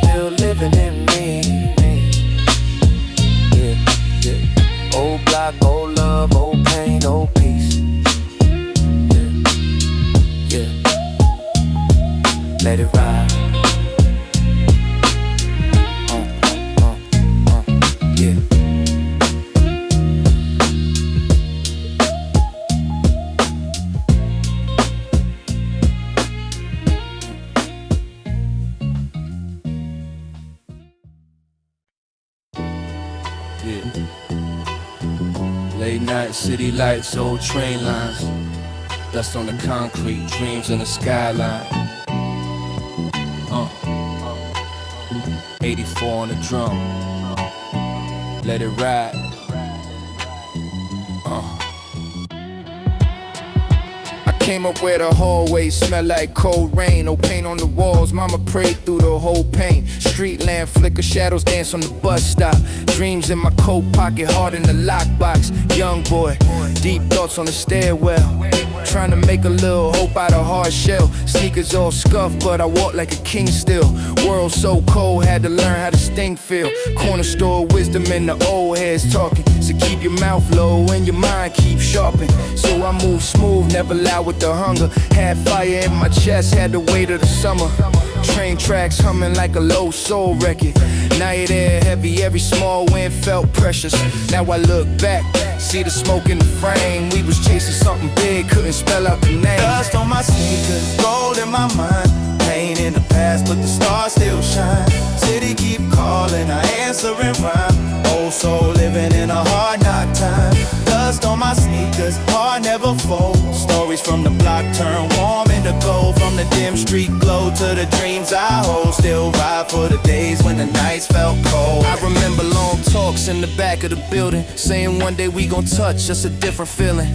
still living in me. Yeah, yeah. Old block, old love, old pain, old peace. Let it ride. Yeah. Yeah. Late night, city lights, old train lines. Dust on the concrete, dreams in the skyline. 84 on the drum. Let it ride. I came up where the hallways smell like cold rain. No paint on the walls, mama prayed through the whole pain. Street lamp flicker, shadows dance on the bus stop. Dreams in my coat pocket, heart in the lockbox. Young boy, deep thoughts on the stairwell. Trying to make a little hope out of hard shell. Sneakers all scuffed, but I walk like a king still. World so cold, had to learn how the sting feel. Corner store wisdom and the old heads talking. So keep your mouth low and your mind keep sharpened. So I move smooth, never loud with the hunger. Had fire in my chest, had the weight of the summer. Train tracks humming like a low soul record. Night air heavy, every small wind felt precious. Now I look back, see the smoke in the frame. We was chasing something big, couldn't spell out the name. Dust on my sneakers, gold in my mind. Pain in the past, but the stars still shine. City keep calling, I answer and rhyme. Old soul living in a hard knock time. Dust on my sneakers, heart never fold. Stories from the block turn warm into gold. From the dim street glow to the dreams I hold. Still ride for the days when the nights felt cold. I remember long talks in the back of the building, saying one day we gon' touch, just a different feeling.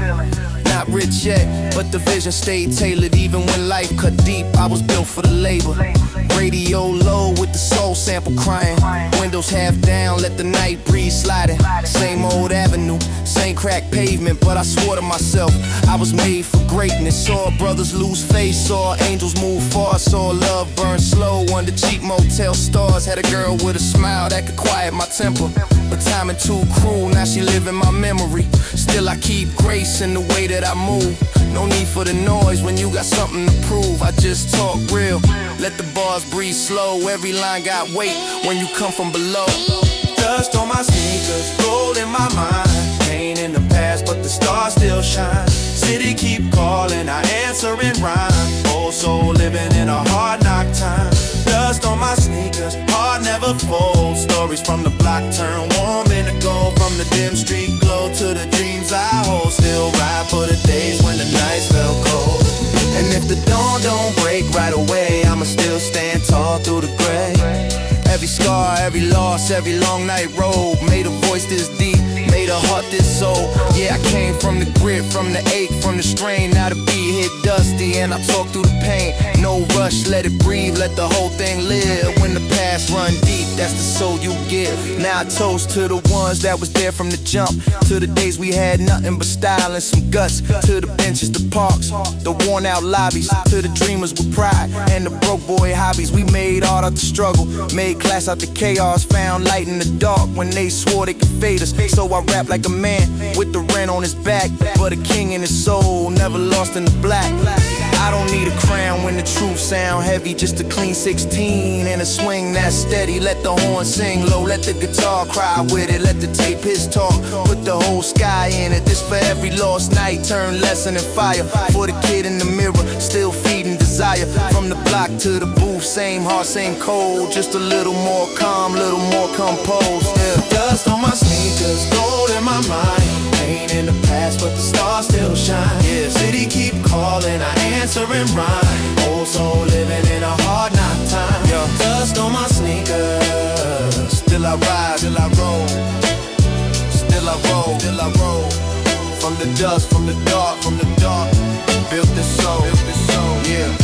Not rich yet, but the vision stayed tailored. Even when life cut deep, I was built for the labor. Radio low with the soul sample crying. Windows half down, let the night breeze sliding. Same old avenue, same cracked pavement, but I swore to myself I was made for greatness. Saw brothers lose face, saw angels move far, saw love burn slow under cheap motel stars. Had a girl with a smile that could quiet my temper, but timing too cruel, now she live in my memory. Still I keep grace in the way that I move. No need for the noise when you got something to prove. I just talk real, let the bars breathe slow. Every line got weight when you come from below. Dust on my sneakers, gold in my mind. Pain in the past, but the stars still shine. City keep calling, I answer in rhyme. Old soul living in a hard knock time. Dust on my sneakers, heart never folds. Stories from the block turn warm into gold. From the dim street glow to the dreams I hold. Still ride for the days when the nights felt cold. And if the dawn don't break right away, I'ma still stand tall through the gray. Every scar, every loss, every long night road made a voice this deep, made a heart this soul. Yeah, I came from the grit, from the ache, from the strain. Now the beat hit dusty and I talk through the pain. No rush, let it breathe, let the whole thing live. When the past run deep, that's the soul you give. Now I toast to the ones that was there from the jump, to the days we had nothing but style and some guts, to the benches, the parks, the worn out lobbies, to the dreamers with pride and the broke boy hobbies. We made art out the struggle, made class out the chaos, found light in the dark when they swore they could fade us. So I rap like a man with the rent on his back, but a king in his soul, never lost in the black. I don't need a crown when the truth sound heavy. Just a clean 16 and a swing that's steady. Let the horn sing low, let the guitar cry with it. Let the tape his talk, put the whole sky in it. This for every lost night, turn lesson and fire. For the kid in the mirror, still feeding desire. From the block to the booth, same heart, same cold. Just a little more calm, little more composed. Yeah. Dust on my sneakers, gold in my mind. Pain in the past, but the stars still shine. Yeah, city keep calling, I answer in rhyme. Old soul living in a hard knock time. Yeah. Dust on my sneakers, still I ride, still I roll. Still I roll, still I roll. From the dust, from the dark, built this soul, yeah.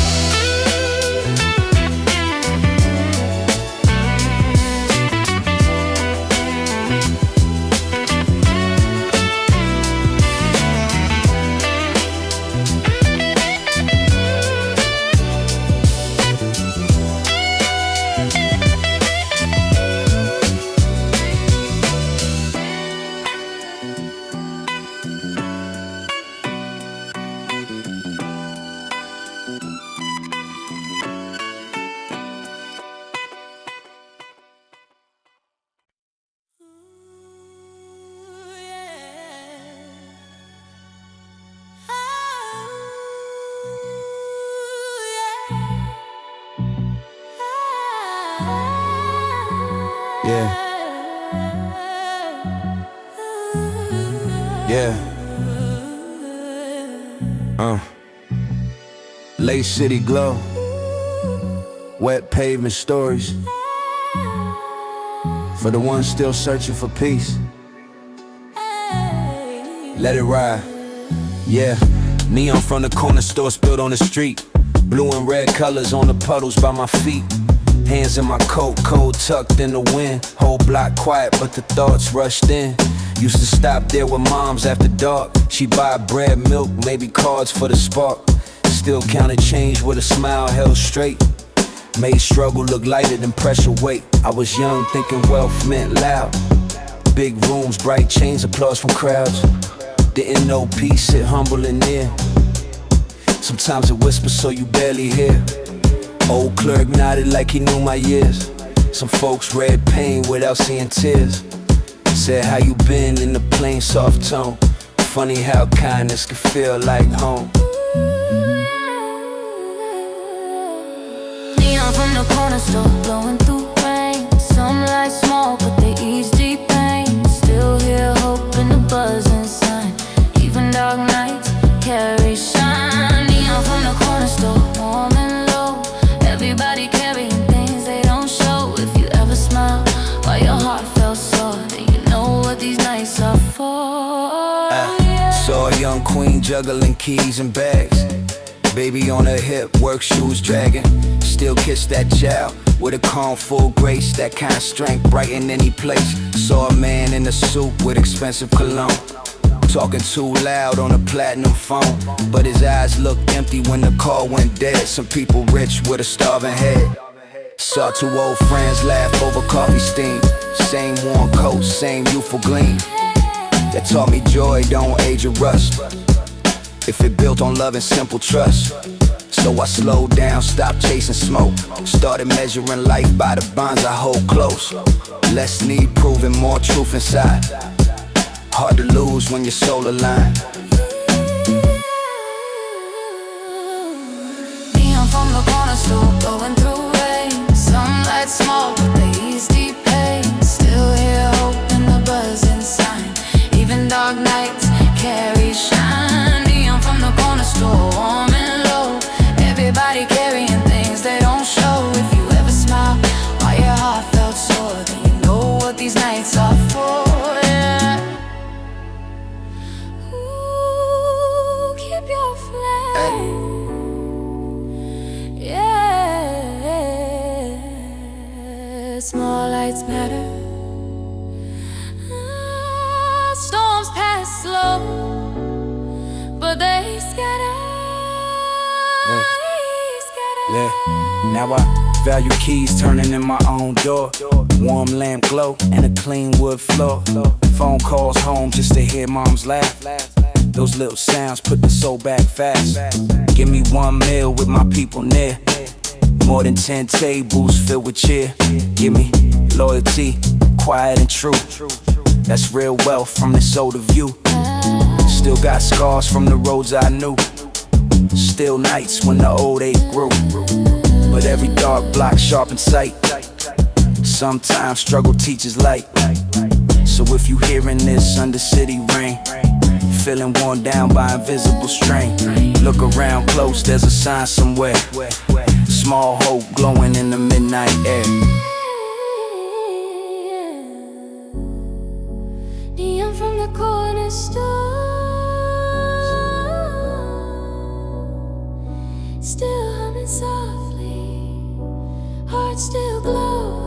Late city glow, wet pavement stories. For the ones still searching for peace, let it ride. Yeah, neon from the corner store spilled on the street. Blue and red colors on the puddles by my feet. Hands in my coat, cold tucked in the wind. Whole block quiet, but the thoughts rushed in. Used to stop there with moms after dark. She'd buy bread, milk, maybe cards for the spark. Still counted change with a smile held straight. Made struggle look lighter than pressure weight. I was young thinking wealth meant loud. Big rooms, bright chains, applause from crowds. Didn't know peace, sit humble and near. Sometimes it whispers so you barely hear. Old clerk nodded like he knew my years. Some folks read pain without seeing tears. Said how you been in the plain soft tone. Funny how kindness can feel like home. Neon from the corner store, blowing through rain. Some light small, but they ease deep pain. Still hear hope in the buzzing sign. Even dark nights carry shine. Neon from the corner store, warm and low. Everybody carrying things they don't show. If you ever smile while your heart felt sore, then you know what these nights are for. Saw a young queen juggling keys and bags. Baby on her hip, work shoes dragging. Still kiss that child with a calm, full grace. That kind of strength, bright in any place. Saw a man in a suit with expensive cologne. Talking too loud on a platinum phone. But his eyes looked empty when the call went dead. Some people rich with a starving head. Saw two old friends laugh over coffee steam. Same worn coat, same youthful gleam. That taught me joy don't age or rust, if it built on love and simple trust. So I slowed down, stopped chasing smoke. Started measuring life by the bonds I hold close. Less need proving, more truth inside. Hard to lose when your soul aligned. Neon from the corner store, blowing through rain. Some lights small, but they ease deep pain. Still hear hope in the buzzing sign. Even dark nights carry shine. Neon from the corner store, warm and low. Everybody carrying things they don't show. If you ever smile while your heart felt sore, then you know what these nights are for. Yeah. Ooh, keep your flame. Yeah, small lights matter. Storms pass slow, but they scatter. Yeah, now I value keys turning in my own door. Warm lamp glow and a clean wood floor. Phone calls home just to hear mom's laugh. Those little sounds put the soul back fast. Give me 1 meal with my people near. More than 10 tables filled with cheer. Give me loyalty, quiet and true. That's real wealth from this older view. Still got scars from the roads I knew. Still nights when the old age grew. But every dark block sharp in sight. Sometimes struggle teaches light. So if you hearing this under city rain, feeling worn down by invisible strain, look around close, there's a sign somewhere. Small hope glowing in the midnight air. Neon from the corner store, still humming softly, heart still glowing.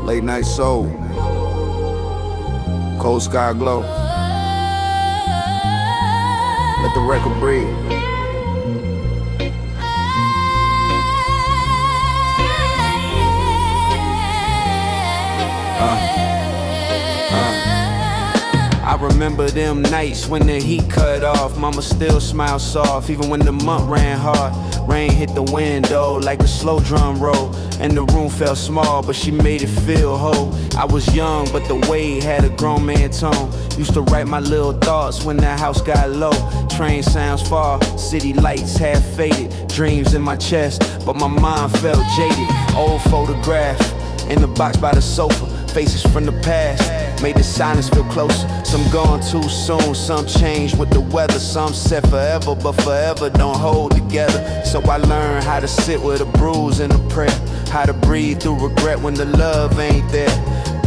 Late night soul, cold sky glow. Let the record breathe. I remember them nights when the heat cut off. Mama still smiled soft, even when the month ran hard. Rain hit the window like a slow drum roll, and the room felt small, but she made it feel whole. I was young, but the weight had a grown man tone. Used to write my little thoughts when the house got low. Train sounds far, city lights half faded. Dreams in my chest, but my mind felt jaded. Old photograph in the box by the sofa. Faces from the past made the silence feel closer. Some gone too soon, some changed with the weather. Some said forever, but forever don't hold together. So I learned how to sit with a bruise and a prayer, how to breathe through regret when the love ain't there.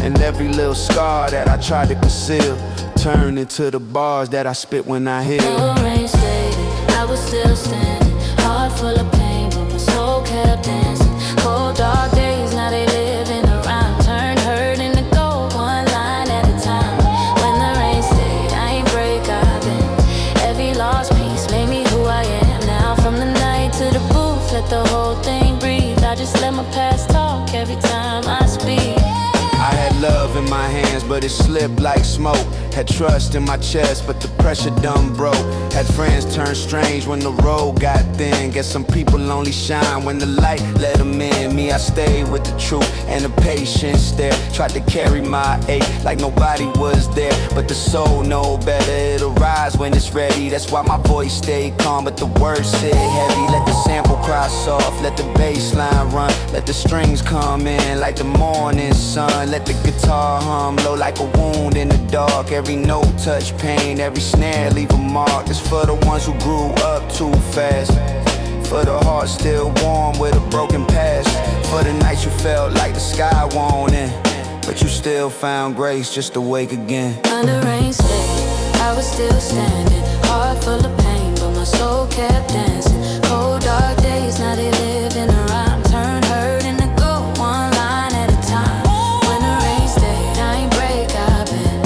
And every little scar that I tried to conceal turned into the bars that I spit when I heal. No rain stayed, I was still standing, heart full of pain, but my soul kept dancing. Cold dark days, now they live in a rhyme. Turned hurt into gold, one line at a time. When the rain stayed, I ain't break, I've been. Every lost piece made me who I am now. From the night to the booth, let the whole thing breathe. I just let my past talk every time I speak. I had love in my hands, but it slipped like smoke. Had trust in my chest, but the pressure done broke. Had friends turn strange when the road got thin. Guess some people only shine when the light let them in. Me, I stayed with the truth and the patience there. Tried to carry my ache like nobody was there, but the soul know better. It'll rise when it's ready. That's why my voice stayed calm, but the words sit heavy. Let the sample cry soft, let the bass line run. Let the strings come in like the morning sun. Let the guitar hum low like a wound in the dark. Every note touch pain, every snare leave a mark. It's for the ones who grew up too fast, for the heart still warm with a broken past, for the nights you felt like the sky won't end, but you still found grace just to wake again. Under rain stayed, I was still standing, heart full of pain, but my soul kept dancing. Cold dark days, now they live in a rhyme. Turned hurt into gold, one line at a time. When the rain stayed, I ain't break, I've been.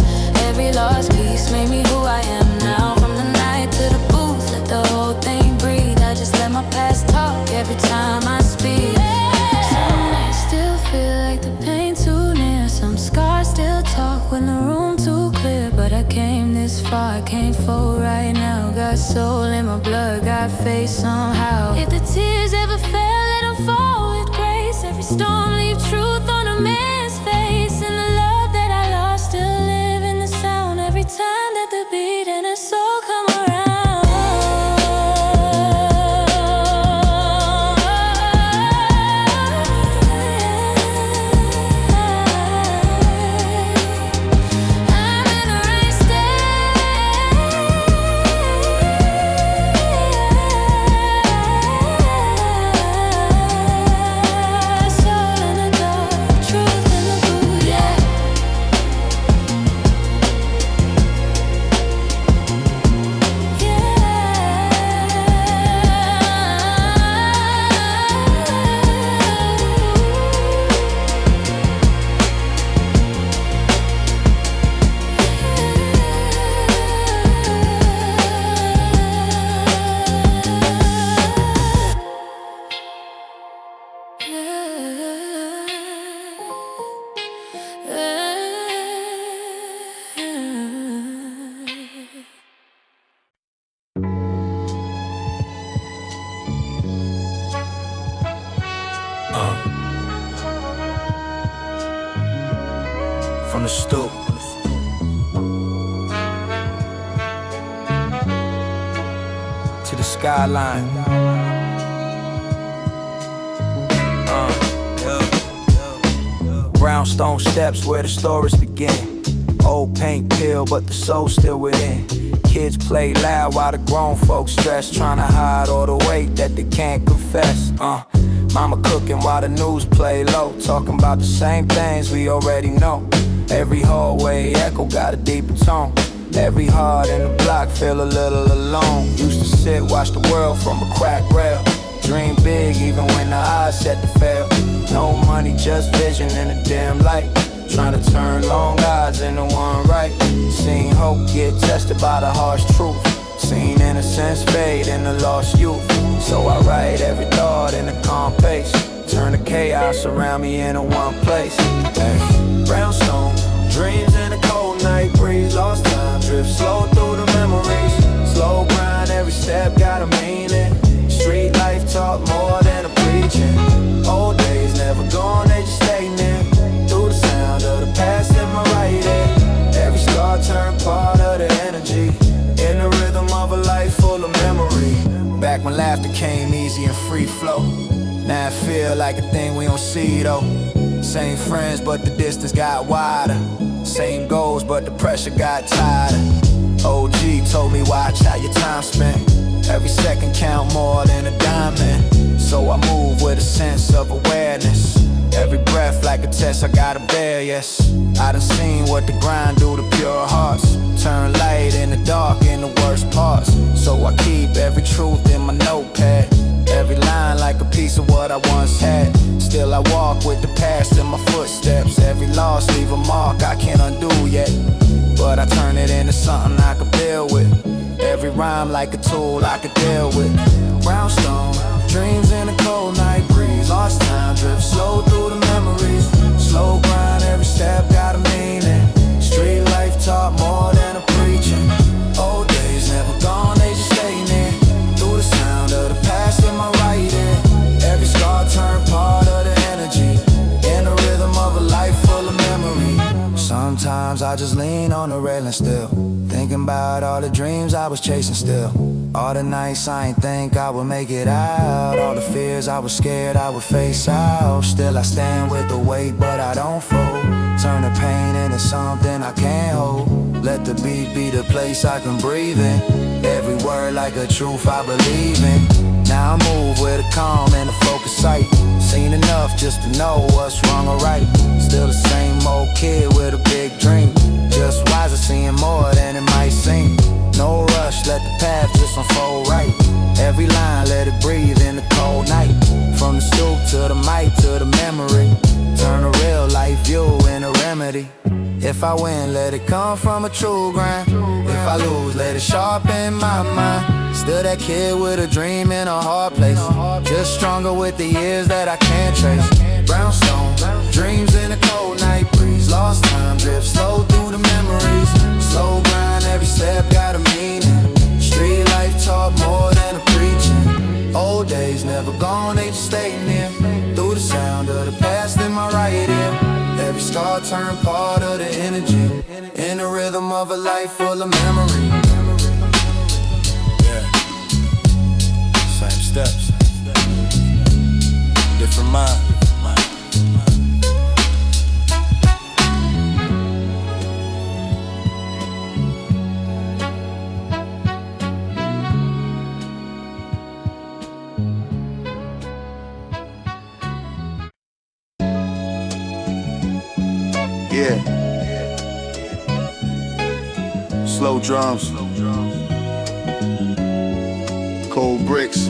Every lost piece made me who I am now. From the night to the booth, let the whole thing breathe. I just let my past talk every time I speak. Some nights still feel like the pain too near. Some scars still talk when the room too clear. But I came this far, I can't fall right now. Got soul in my blood, got faith somehow. If the tears ever fell, let them fall with grace. Every storm leave truth on a man's face. And the love that I lost still live in the sound. Every time that the beat and the soul come around. the stoop. To the skyline. Brownstone steps where the stories begin. Old paint peel, but the soul still within. Kids play loud while the grown folks stress, trying to hide all the weight that they can't confess. Mama cooking while the news play low, talking about the same things we already know. Every hallway echo got a deeper tone. Every heart in the block feel a little alone. Used to sit, watch the world from a cracked rail. Dream big even when the odds set to fail. No money, just vision in a dim light. Trying to turn long odds into one right. Seen hope get tested by the harsh truth. Seen innocence fade in the lost youth. So I write every thought in a calm pace. Turn the chaos around me into one place. Hey. Brownstone dreams in a cold night breeze. Lost time, drift slow through the memories. Slow grind, every step got a meaning. Street life taught more than a preaching. Old days never gone, they just stay near. Through the sound of the past in my right ear. Every scar turned part of the energy. In the rhythm of a life full of memory. Back when laughter came easy and free flow. Now I feel like a thing we don't see though. Same friends but the distance got wider. Same goals but the pressure got tighter. OG told me watch how your time spent. Every second count more than a diamond. So I move with a sense of awareness. Every breath like a test I gotta bear, yes. I done seen what the grind do to pure hearts. Turn light in the dark in the worst parts. So I keep every truth in my notepad. Every line like a piece of what I once had. Still I walk with the past in my footsteps. Every loss leave a mark I can't undo yet. But I turn it into something I can build with. Every rhyme like a tool I could deal with. Brownstone dreams in a cold night breeze. Lost time, drift slow through the memories. Slow grind, every step got a meaning. Street life taught more than a preaching. Old days never gone, they just stay near. Through the sound of the past in my right ear. Every scar turned part of the energy. In the rhythm of a life full of memory. Sometimes I just lean on the railing still. Thinking about all the dreams I was chasing still. All the nights I ain't think I would make it out. All the fears I was scared I would face out. Still I stand with the weight but I don't fold. Turn the pain into something I can't hold. Let the beat be the place I can breathe in. Every word like a truth I believe in. Now I move with a calm and a focused sight. Seen enough just to know what's wrong or right. Still the same old kid with a big dream. Just wiser seeing more than it might seem. No rush, let the path just unfold right. Every line, let it breathe in the cold night. From the stoop to the mic to the memory. Turn a real life view into remedy. If I win, let it come from a true grind. If I lose, let it sharpen my mind. Still that kid with a dream in a hard place. Just stronger with the years that I can't trace. Brownstone, dreams in a cold night breeze. Lost time, drift slow through the memories. Slow grind, every step got a meaning. Street life taught more than a preaching. Old days never gone, they just stay near. Through the sound of the past in my right ear. Every scar turned part of the energy. In the rhythm of a life full of memory. Yeah. Same steps. Different mind. Yeah. Slow drums. Cold bricks.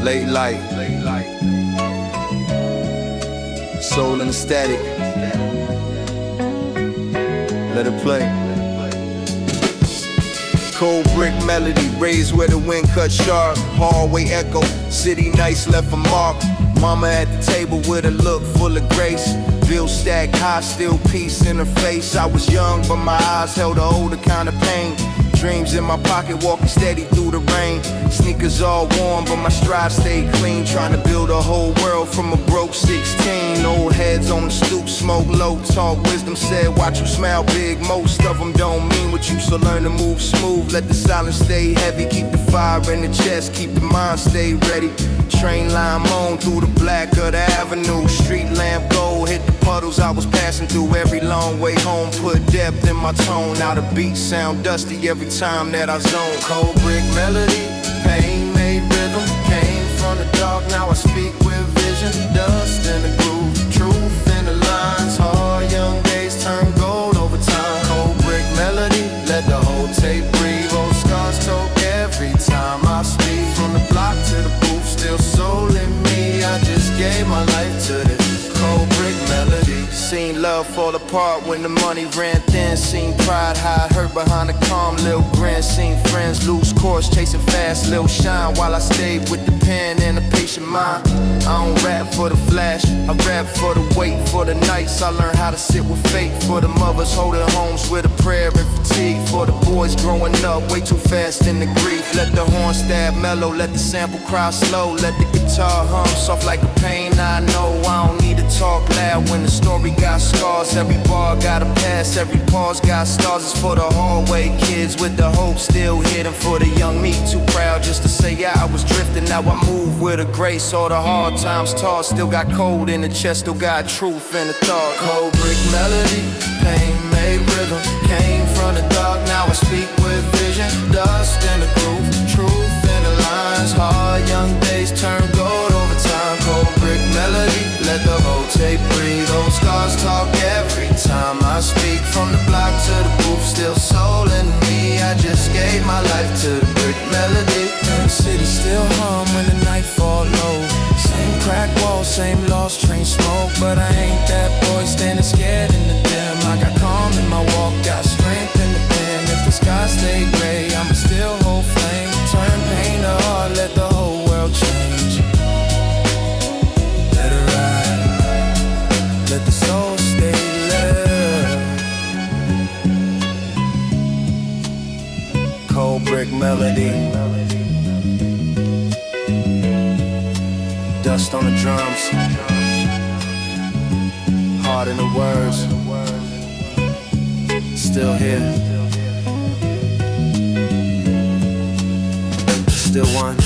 Late light. Soul in the static. Let it play. Cold brick melody, raised where the wind cut sharp. Hallway echo, city nights left a mark. Mama at the table with a look full of grace. Bill stacked high, still peace in her face. I was young, but my eyes held a older kind of pain. Dreams in my pocket, walking steady through the rain. Sneakers all warm, but my strides stay clean. Trying to build a whole world from a broke 16. Old heads on the stoop, smoke low, talk wisdom said, watch you smile big. Most of them don't mean what you, so learn to move smooth. Let the silence stay heavy, keep the fire in the chest, keep the mind stay ready. Train line moan through the black of the avenue. Street lamp gold, hit the puddles I was passing through. Every long way home, put depth in my tone. Now the beats sound dusty every time that I zone. Cold brick melody, pain made rhythm. Came from the dark, now I speak with vision. Dust in the groove, truth in the lines. Hard young days turn gold over time. Cold brick melody, let the whole tape breathe. Old scars talk every time I speak. From the block to the booth, still soul in me. I just gave my life to this cold brick melody. Seen love fall apart when the money ran thin. Seen pride hide, hurt behind a calm little grin. Seen friends lose course, chasing fast, little shine. While I stayed with the pen and a patient mind. I don't rap for the flash, I rap for the wait. For the nights I learned how to sit with fate. For the mothers holding homes with a prayer and fatigue. For the boys growing up way too fast in the grief. Let the horn stab mellow, let the sample cry slow. Let the guitar hum soft like a pain I know. I don't need to talk loud when the story got scars. Every bar got a pass, every pause got stars. It's for the hallway kids with the hope still hidden. For the young me too proud just to say yeah, I was drifting. Now I move with a grace. All the hard times tossed, still got cold in the chest, still got truth in the thought. Cold brick melody, pain made rhythm. Came from the dark, now I speak with vision. Dust in the groove, truth in the lines. Hard young days turn gold over time. Cold brick melody, let the whole tape breathe. Old scars talk every time I speak. From the block to the booth, still soul in me. I just gave my life to the brick melody. And the city still hum when the night fall low. Same crack wall, same lost train smoke. But I ain't that boy standing scared in the dim. I got calm in my walk, got strength in the pen. If the sky stay gray, I'ma still hold flame. Turn pain to art, let the whole world change. Let it ride, let the soul stay lit. Cold brick melody, dust on the drums, heart in the words, still here, still one.